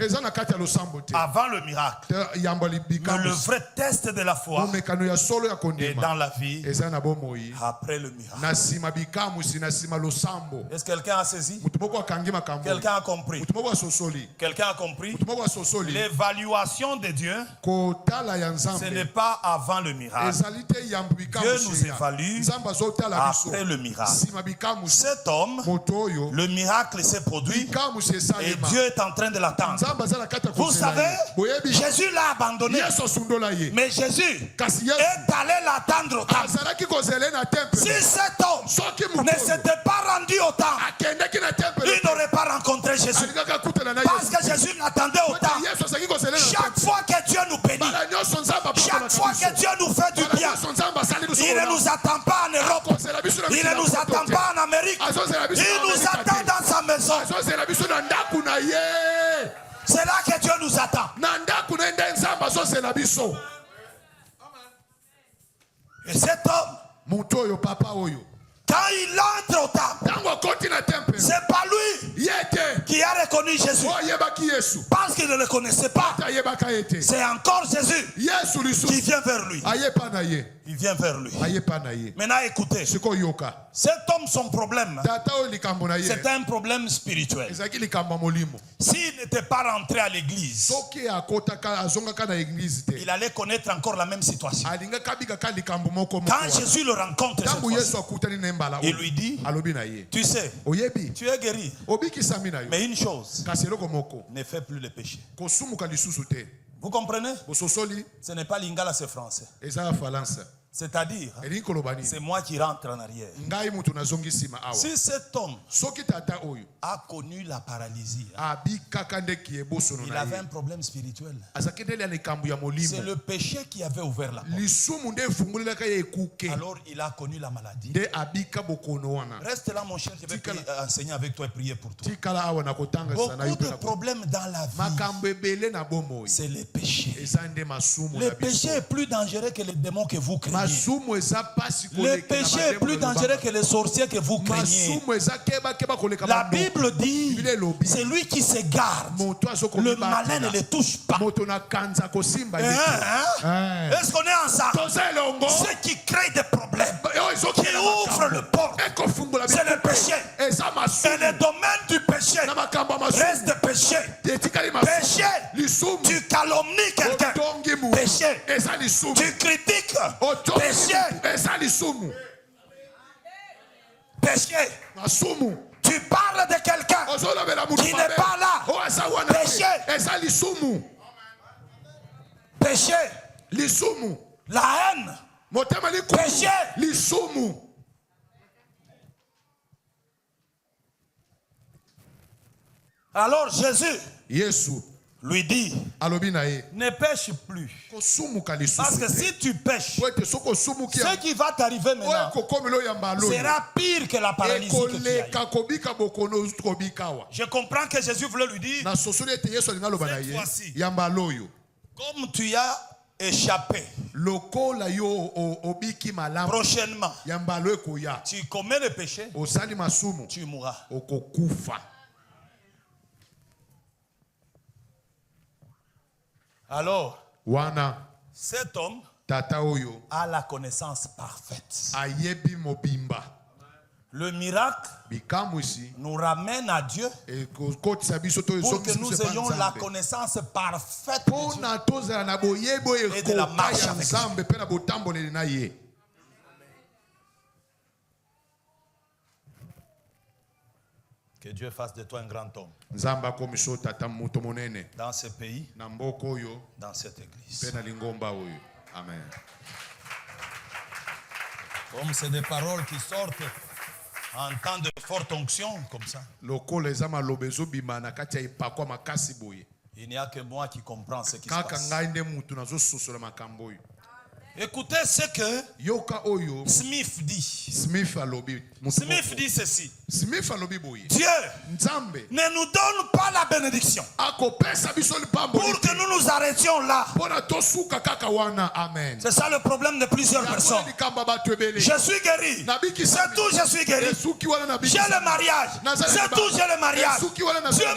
avant le miracle. Mais le vrai test de la foi est dans la vie après le miracle. Est-ce que quelqu'un a saisi? Quelqu'un a compris? Quelqu'un a compris? L'évaluation de Dieu, ce n'est pas avant le miracle. Dieu nous évalue après le miracle. Cet homme, le miracle s'est produit et Dieu est en train de l'attendre. Vous savez, Jésus l'a abandonné, mais Jésus est allé l'attendre au temple. Si cet homme ne s'était pas rendu au temple, il n'aurait pas rencontré Jésus. Parce que Jésus l'attendait au temple. Chaque fois que Dieu nous bénit, chaque fois que Dieu nous fait du bien, il ne nous attend pas en Europe, il ne nous attend pas en Amérique, il nous attend dans sa maison. C'est là que Dieu nous attend. Et cet homme, quand il entre au temple, c'est pas lui qui a reconnu Jésus, parce qu'il ne le connaissait pas. C'est encore Jésus qui vient vers lui. Il vient vers lui. Maintenant écoutez, cet homme, son problème, c'était un problème spirituel. S'il n'était pas rentré à l'église, il allait connaître encore la même situation. Quand Jésus le rencontre, il lui dit, tu sais, tu es guéri, mais une chose, ne fais plus le péché. Vous comprenez? Ce n'est pas lingala, c'est français. C'est-à-dire, c'est moi qui rentre en arrière. Si cet homme a connu la paralysie, il avait un problème spirituel. C'est le péché qui avait ouvert la porte. Alors il a connu la maladie. Reste là mon cher, je vais enseigner avec toi et prier pour toi. Beaucoup de problèmes dans la vie, c'est les péchés. Le péché est plus dangereux que les démons que vous craignez. Le péché est plus dangereux que les sorciers que vous craignez. La Bible dit, c'est lui qui se garde, le malin ne le touche pas. Est-ce qu'on est ensemble? Ceux qui créent des problèmes, qui ouvrent le porte, c'est le péché. Et le domaine du péché reste péché. Péché, tu calomnies quelqu'un. Péché, tu critiques. Péché. Péché. Tu parles de quelqu'un qui n'est pas là. Péché. Péché. La haine. Péché. Alors Jésus lui dit, ne pêche plus. Parce que si tu pêches, ce qui va t'arriver maintenant sera pire que la paralysie que tu as eue. Je comprends que Jésus voulait lui dire, cette fois-ci, comme tu as échappé, prochainement, tu commets le péché, tu mourras. Alors, cet homme a la connaissance parfaite. Le miracle nous ramène à Dieu pour que nous ayons la connaissance parfaite de Dieu et de la marche avec Dieu. Que Dieu fasse de toi un grand homme. Nzamba komisho tata muto monene. Dans ce pays, Na mboko oyo, dans cette église. pe na lingomba oyo. Amen. Comme c'est des paroles qui sortent. En temps de forte onction, comme ça. Lokola eza maloba ezobima na kati ya ipakwa makasi boye. Il n'y a que moi qui comprends ce qui se Kaka passe. ngai nde mutu nazososola makambo oyo. Écoutez ce que Yoka oyo Smith dit. Smith alobi. Mutu Smith moko. dit ceci. Smith alobi boye. Dieu Nzambe ne nous donne pas la bénédiction akopesa biso lipambo pour que nous nous arrêtions là. pona tosuka kaka wana. Amen. C'est ça le problème de plusieurs personnes. Je suis guéri. C'est tout, je suis guéri. J'ai le mariage. C'est tout, j'ai le mariage. Dieu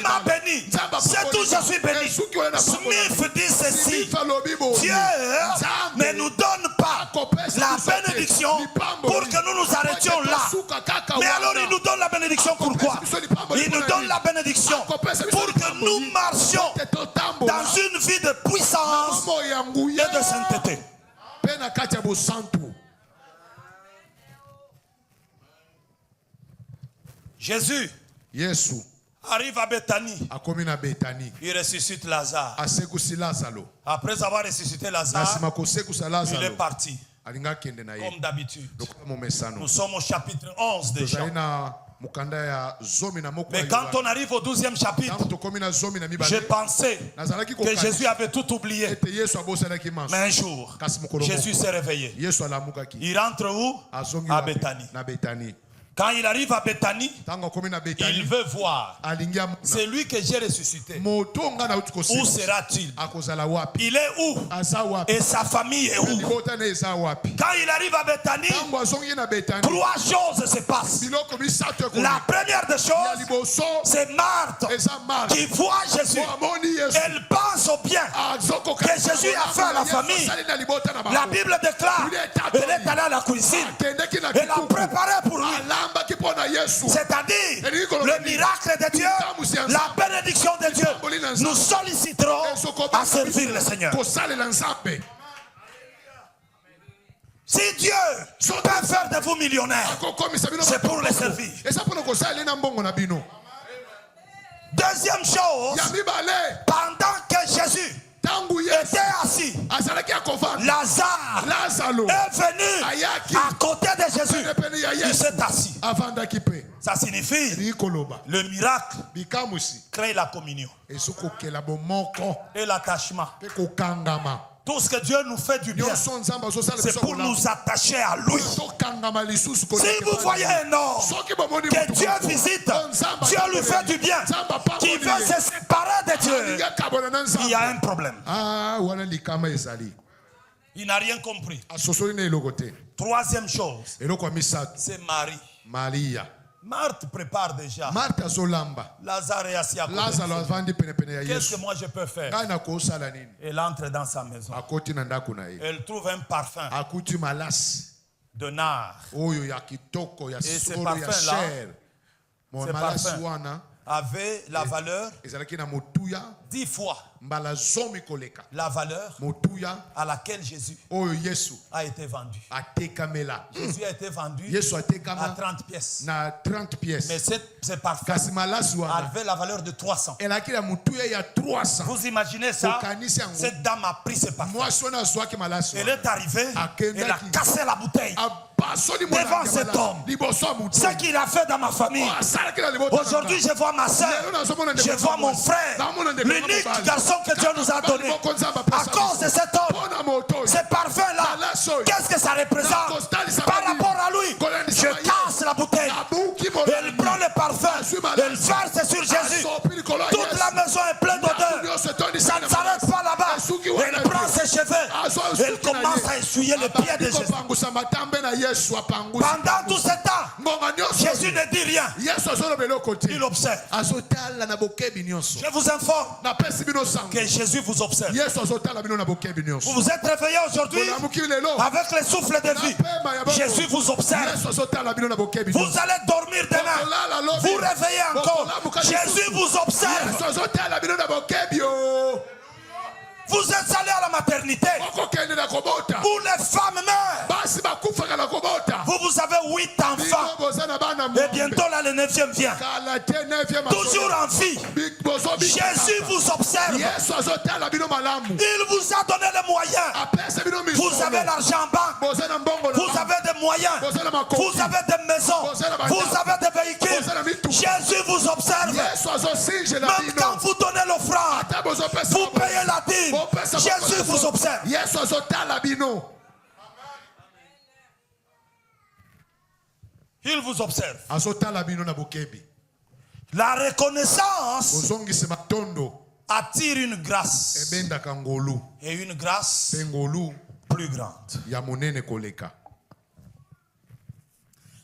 m'a béni. C'est tout, je suis béni. Smith dit ceci. Dieu ne nous donne pas la bénédiction pour que nous nous arrêtions là. Mais alors il nous donne la bénédiction pourquoi? Il nous donne la bénédiction pour que nous marchions dans une vie de puissance et de sainteté. Jésus arrive à Béthanie. Il ressuscite Lazare. Après avoir ressuscité Lazare, il est parti. Comme d'habitude. Nous sommes au chapitre 11 de Jean. Mais quand on arrive au 12e chapitre, j'ai pensé que Jésus avait tout oublié. Mais un jour, Jésus s'est réveillé. Il rentre où? À Béthanie. Quand il arrive à Béthanie, il veut voir. C'est lui que j'ai ressuscité. Où sera-t-il? Il est où? Et sa famille est où? Quand il arrive à Béthanie, 3 choses se passent. La première des choses, c'est Marthe qui voit Jésus. Elle pense au bien que Jésus a fait à la famille. La Bible déclare qu'elle est allée à la cuisine. Elle a préparé pour lui. C'est-à-dire le miracle de Dieu, la bénédiction de Dieu. Nous solliciterons à servir le Seigneur. Si Dieu peut faire de vous millionnaires, c'est pour le servir. Deuxième chose, pendant que Jésus était assis, Lazare est venu à côté de Jésus. Il s'est assis. Ça signifie le miracle crée la communion et l'attachement. Tout ce que Dieu nous fait du bien, c'est pour nous attacher à lui. Si vous voyez un homme que Dieu visite, Dieu lui fait du bien, qui veut se séparer de Dieu, il y a un problème. Il n'a rien compris. Troisième chose, c'est Marie. Marthe prépare déjà. Lazare est assis à côté. Qu'est-ce que moi je peux faire? Elle entre dans sa maison. Elle trouve un parfum de nard. Et ce parfum-là avait la valeur 10 fois la valeur à laquelle Jésus a été vendu. Jésus a été vendu à 30 pièces. Mais ce parfum avait la valeur de 300. Vous imaginez ça? Cette dame a pris ce parfum. Elle est arrivée, elle a cassé la bouteille devant cet homme. Ce qu'il a fait dans ma famille. Aujourd'hui, je vois ma soeur, je vois mon frère, l'unique garçon que Dieu nous a donné. À cause de cet homme, ce parfum-là, qu'est-ce que ça représente par rapport à lui? Je casse la bouteille, elle prend le parfum, elle verse sur Jésus. Toute la maison est pleine d'odeur. Ça ne s'arrête pas là-bas. Elle prend ses cheveux, elle commence à essuyer les pieds de Jésus. Pendant tout ce temps, Jésus ne dit rien. Il observe. Je vous informe que Jésus vous observe. Vous vous êtes réveillé aujourd'hui avec le souffle de vie. Jésus vous observe. Vous allez dormir demain. Vous réveillez encore. Jésus vous observe. Vous êtes allé à la maternité où les femmes meurent. Vous vous avez 8 enfants. Et bientôt là, le 9e vient. Toujours en vie. Jésus vous observe. Il vous a donné les moyens. Vous avez l'argent en banque. Vous avez des moyens. Vous avez des maisons. Vous avez des véhicules. Jésus vous observe. Même quand vous donnez l'offrande, vous payez la dîme. Jésus vous observe. Il vous observe. La reconnaissance attire une grâce. Et une grâce plus grande.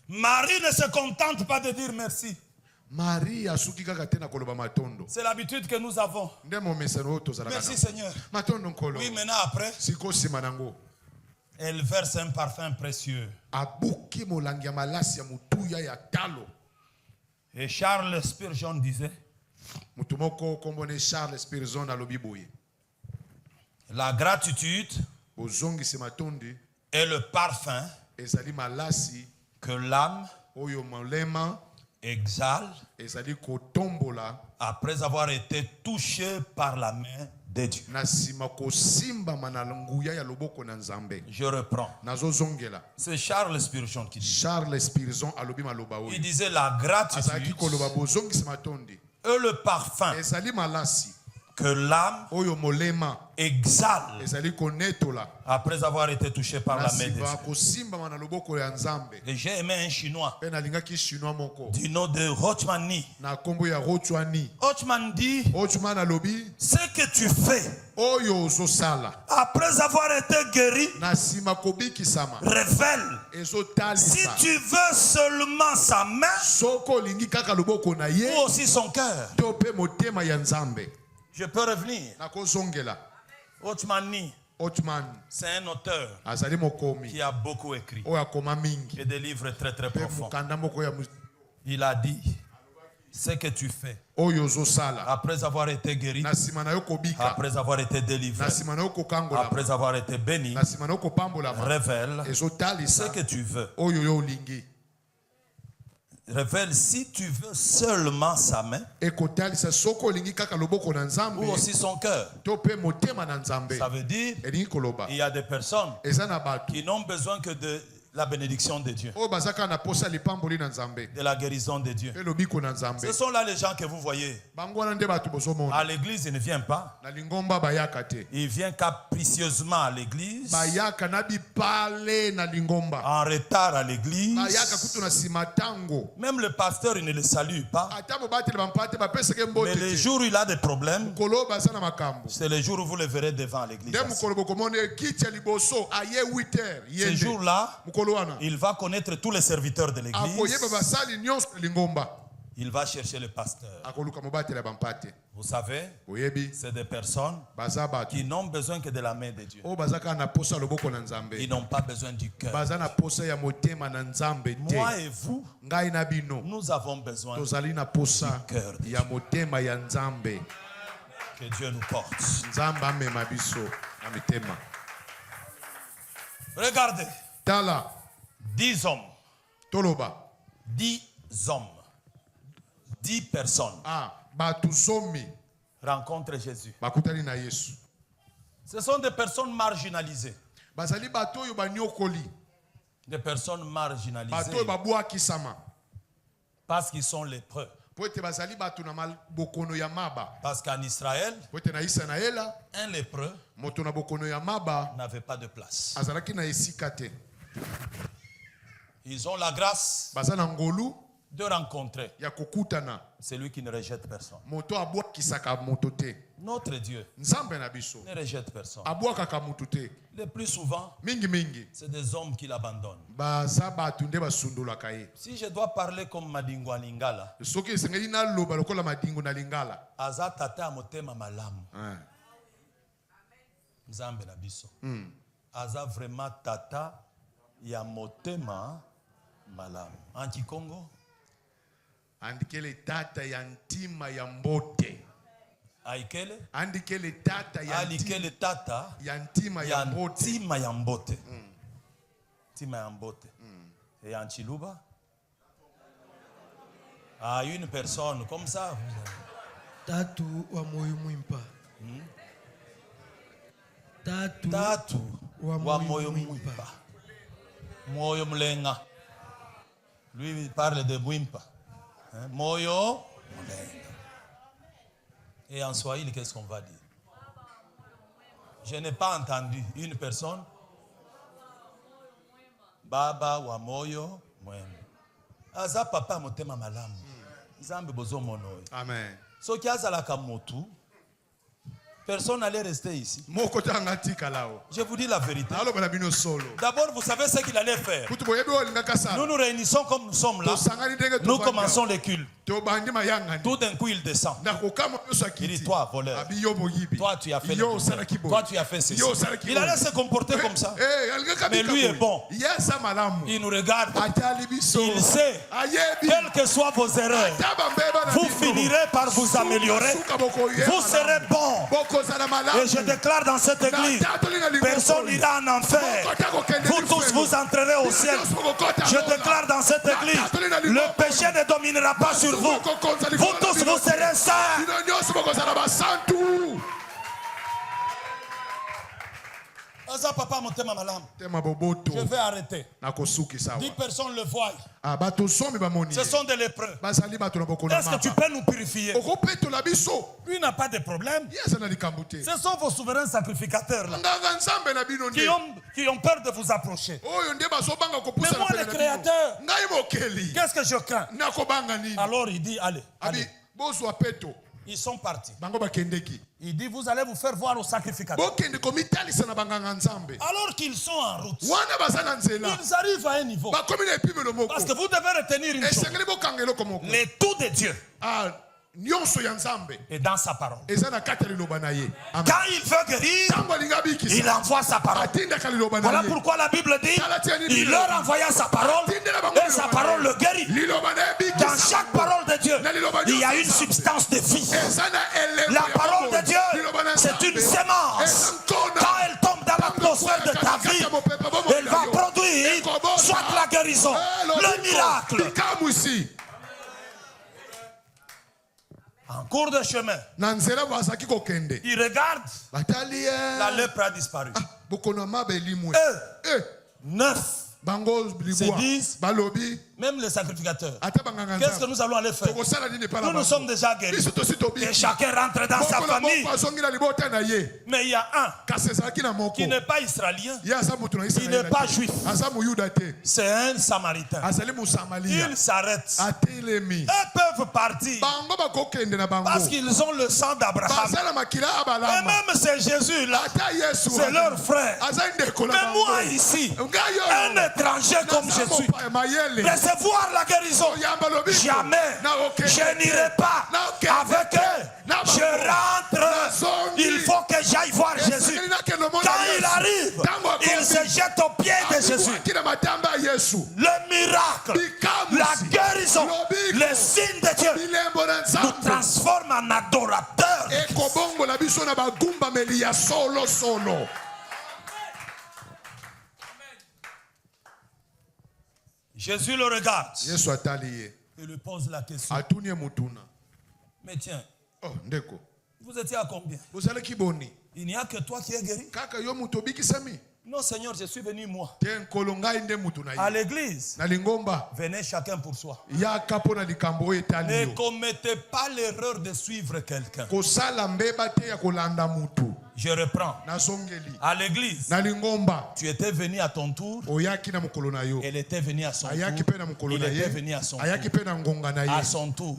Marie ne se contente pas de dire merci. C'est l'habitude que nous avons. Merci Seigneur. Oui, maintenant après, elle verse un parfum précieux. Et Charles Spurgeon disait, la gratitude est le parfum que l'âme exhale après avoir été touchée par la main de Dieu. Je reprends. C'est Charles Spurgeon qui dit. Il disait la gratitude est le parfum que l'âme exhale après avoir été touché par la main de Dieu. Et j'ai aimé un Chinois du nom de Hochman Ni. Hochman dit, ce que tu fais après avoir été guéri révèle si tu veux seulement sa main ou aussi son cœur. Je peux revenir. Hochman Ni, c'est un auteur qui a beaucoup écrit et des livres très très profonds. Il a dit, ce que tu fais après avoir été guéri, après avoir été délivré, après avoir été béni, révèle ce que tu veux. Révèle si tu veux seulement sa main ou aussi son cœur. Ça veut dire il y a des personnes qui n'ont besoin que de la bénédiction de Dieu, de la guérison de Dieu. Ce sont là les gens que vous voyez. À l'église, il ne vient pas. Il vient capricieusement à l'église, en retard à l'église. Même le pasteur, il ne le salue pas. Mais les jours où il a des problèmes, c'est les jours où vous le verrez devant l'église. Ces jours-là, il va connaître tous les serviteurs de l'église. Il va chercher le pasteur. Vous savez, c'est des personnes qui n'ont besoin que de la main de Dieu. Ils n'ont pas besoin du cœur. Moi et vous, nous avons besoin du cœur de Dieu. Que Dieu nous porte. Regardez. 10 hommes. 10 hommes. 10 personnes rencontrent Jésus. Ce sont des personnes marginalisées. Des personnes marginalisées parce qu'ils sont lépreux. Parce qu'en Israël, un lépreux n'avait pas de place. Ils ont la grâce de rencontrer celui qui ne rejette personne. Notre Dieu ne rejette personne. Le plus souvent, c'est des hommes qui l'abandonnent. Si je dois parler comme Madingwa Lingala, aza tata motema malamu. Nzambe na biso. Aza vraiment tata ya motema malamu. Anti Congo. Andikele tata ya ntima ya mbote. Aikele? Andikele tata ya alikele tata ya ntima ya mbote. Ntima ya mbote. Ntima ya mbote. Et en Chiluba? Ah, une personne, comme ça. Tatu wa moyo mwimpa. Tatu wa moyo mwimpa. Moyo mlenga. Lui, il parle de mwimpa. Hein? Moyo mlenga. Et en Swahili, qu'est-ce qu'on va dire? Je n'ai pas entendu une personne. Baba wa moyo mwema. Aza papa motema malamu. Nzambe bozo mono. Amen. So qui azalaka motu. Personne n'allait rester ici. Je vous dis la vérité. D'abord, vous savez ce qu'il allait faire. Nous nous réunissons comme nous sommes là. Nous commençons les cultes. Tout d'un coup, il descend. Il dit, toi, voleur. Toi, tu as fait toi, tu as fait ceci. Il allait se comporter comme ça. Mais lui est bon. Il nous regarde. Il sait, quelles que soient vos erreurs, vous finirez par vous améliorer. Vous serez bon. Et je déclare dans cette église, personne n'ira en enfer. Vous tous vous entrerez au ciel. Je déclare dans cette église, le péché ne dominera pas sur vous. Vous tous vous serez saints. Je vais arrêter. 10 personnes le voient. Ce sont des lépreux. Est-ce que tu peux nous purifier? Lui n'a pas de problème. Ce sont vos souverains sacrificateurs là, qui ont peur de vous approcher. Mais moi, le Créateur, qu'est-ce que je crains? Alors il dit, allez. Ils sont partis. Il dit, vous allez vous faire voir aux sacrificateurs. Alors qu'ils sont en route, ils arrivent à un niveau. Parce que vous devez retenir une chose. Les tout de Dieu est dans sa parole. Quand il veut guérir, il envoie sa parole. Voilà pourquoi la Bible dit, il leur envoya sa parole et sa parole le guérit. Dans chaque parole de Dieu, il y a une substance de vie. La parole de Dieu, c'est une sémence. Quand elle tombe dans l'atmosphère de ta vie, elle va produire soit la guérison, le miracle. En cours de chemin, il regarde, la lèpre a disparu. 9 se disent, même les sacrificateurs, qu'est-ce que nous allons aller faire? Nous sommes déjà guéris. Et chacun rentre dans sa famille. Mais il y a un qui n'est pas israélien, qui n'est pas juif. C'est un samaritain. Il s'arrête. Ils peuvent partir parce qu'ils ont le sang d'Abraham. Et même c'est Jésus là, c'est leur frère. Mais moi ici, un étranger comme je suis, recevoir la guérison, jamais. Je n'irai pas avec eux. Je rentre. Il faut que j'aille voir Jésus. Quand il arrive, il se jette aux pieds de Jésus. Le miracle, la guérison, le signe de Dieu nous transforme en adorateurs. Jésus le regarde et lui pose la question. Mais tiens, vous étiez à combien? Il n'y a que toi qui es guéri. Non Seigneur, je suis venu moi. À l'église, venez chacun pour soi. Ne commettez pas l'erreur de suivre quelqu'un. Je reprends. À l'église, tu étais venu à ton tour. Elle était venue à son tour. Il était venu à son tour. À son tour.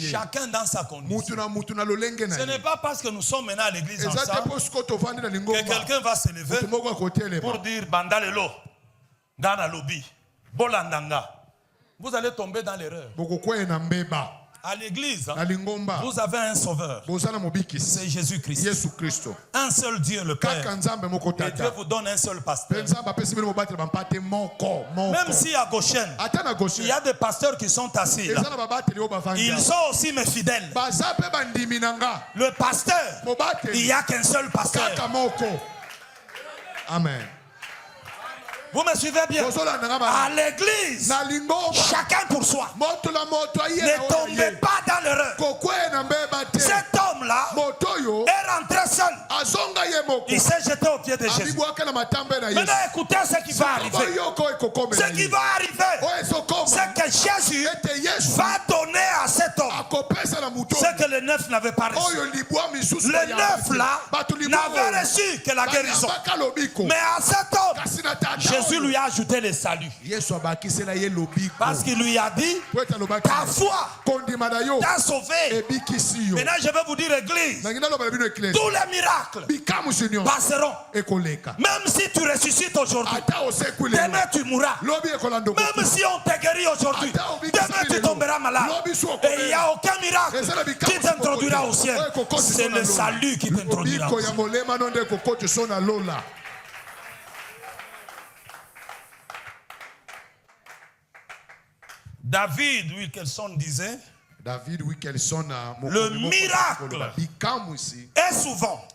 Chacun dans sa condition. Ce n'est pas parce que nous sommes maintenant à l'église ensemble que quelqu'un va se lever pour dire Bandalelo, Gana Lobi, Bolandanga. Vous allez tomber dans l'erreur. À l'église, vous avez un sauveur. C'est Jésus-Christ. Un seul Dieu, le Père. Et Dieu vous donne un seul pasteur. Même si à Goshen, il y a des pasteurs qui sont assis là, ils sont aussi mes fidèles. Le pasteur, il n'y a qu'un seul pasteur. Amen. Vous me suivez bien? À l'église, chacun pour soi. Ne tombez pas dans l'erreur. Cet homme-là est rentré seul. Il s'est jeté aux pieds de Jésus. Maintenant, écoutez ce qui va arriver. Ce qui va arriver, c'est que Jésus va donner à cet homme ce que le neuf n'avait pas reçu. Le neuf là n'avait reçu que la guérison. Mais à cet homme, Jésus lui a ajouté le salut. Parce qu'il lui a dit, ta foi t'a sauvé. Maintenant je vais vous dire, église, tous les miracles passeront. Même si tu ressuscites aujourd'hui, demain tu mourras. Même si on te guérit aujourd'hui, demain tu tomberas malade. Et il n'y a aucun miracle qui t'introduira au ciel. C'est le salut qui t'introduira au ciel. David Wilkerson disait, le miracle est souvent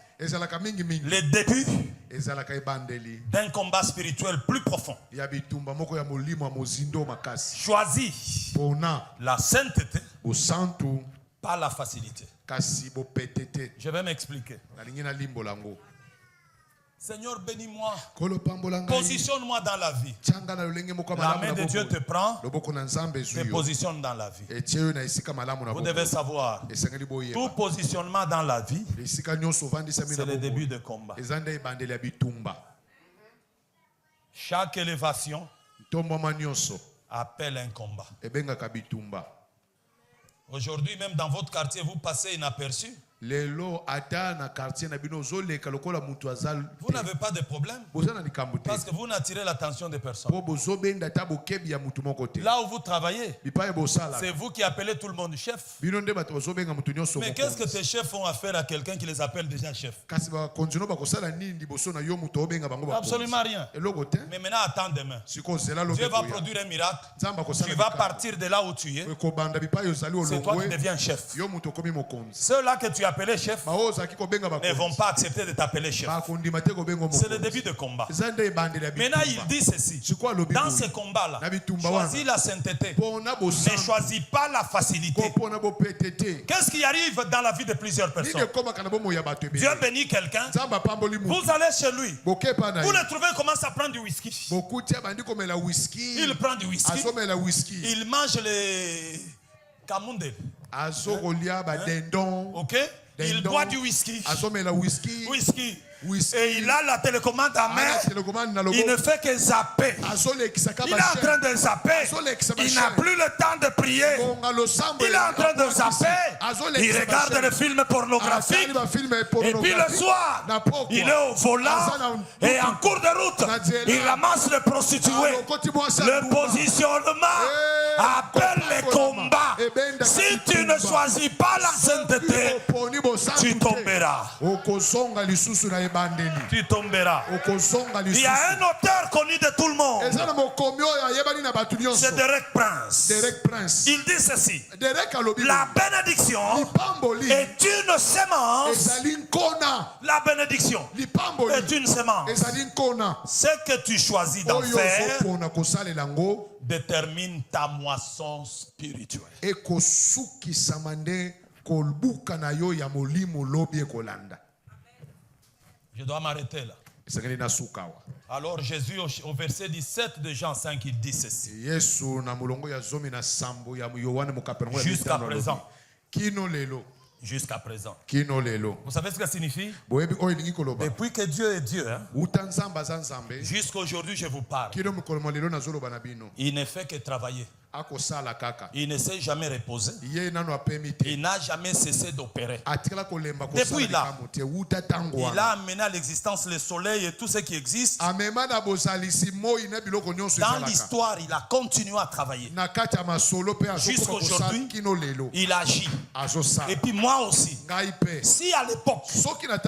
le début d'un combat spirituel plus profond. Choisis la sainteté par la facilité. Je vais m'expliquer. Seigneur, bénis-moi. Positionne-moi dans la vie. La main de Dieu te prend, te positionne dans la vie. Vous devez savoir, tout positionnement dans la vie, c'est le début de combat. Chaque élévation appelle un combat. Aujourd'hui, même dans votre quartier, vous passez inaperçu. Vous n'avez pas de problème parce que vous n'attirez l'attention des personnes. Là où vous travaillez, c'est vous qui appelez tout le monde chef. Mais qu'est-ce que tes chefs ont à faire à quelqu'un qui les appelle déjà chef? Absolument rien. Mais maintenant, attends demain. Dieu va produire un miracle. Tu vas partir de là où tu es. C'est toi qui deviens chef. Ceux-là que tu appelé chef ne vont pas accepter de t'appeler chef. C'est le début de combat. Maintenant il dit ceci, dans ce combat là, choisis la sainteté, ne choisis pas la facilité. Qu'est-ce qui arrive dans la vie de plusieurs personnes? Dieu bénit quelqu'un, vous allez chez lui, vous le trouvez commence à prendre du whisky. Il prend du whisky, il mange les camundel. Ok? Il boit du whisky. Et il a la télécommande à main. Il ne fait que zapper. Il est en train de zapper. Il n'a plus le temps de prier. Il est en train de zapper. Il regarde le film pornographique. Et puis le soir, il est au volant. Et en cours de route, il ramasse les prostituées. Le positionnement appelle les combats. Si tu ne choisis pas la sainteté, tu tomberas. Tu tomberas. Il y a un auteur connu de tout le monde. C'est Derek Prince. Il dit ceci. La bénédiction est une sémence. La bénédiction est une sémence. Ce que tu choisis d'en faire détermine ta moisson spirituelle. Je dois m'arrêter là. Alors Jésus au verset 17 de Jean 5 il dit ceci. Jusqu'à présent. Jusqu'à présent. Vous savez ce que ça signifie? Depuis que Dieu est Dieu, jusqu'à aujourd'hui je vous parle. Il ne fait que travailler. Il ne s'est jamais reposé. Il n'a jamais cessé d'opérer. Depuis là, il a amené à l'existence le soleil et tout ce qui existe. Dans l'histoire, il a continué à travailler. Jusqu'à aujourd'hui, il agit. Et puis moi aussi. Si à l'époque,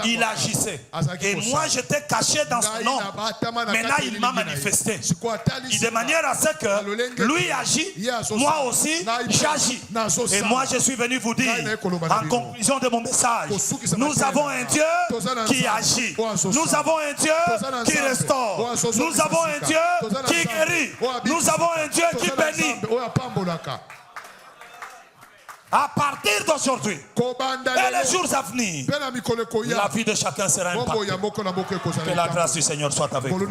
il agissait, et moi j'étais caché dans son ombre, maintenant il m'a manifesté. De manière à ce que lui agit, moi aussi j'agis. Et moi je suis venu vous dire, en conclusion de mon message, nous avons un Dieu qui agit. Nous avons un Dieu qui restaure. Nous avons un Dieu qui guérit. Nous avons un Dieu qui bénit. À partir d'aujourd'hui et les jours à venir, la vie de chacun sera impactée. Que la grâce du Seigneur soit avec vous.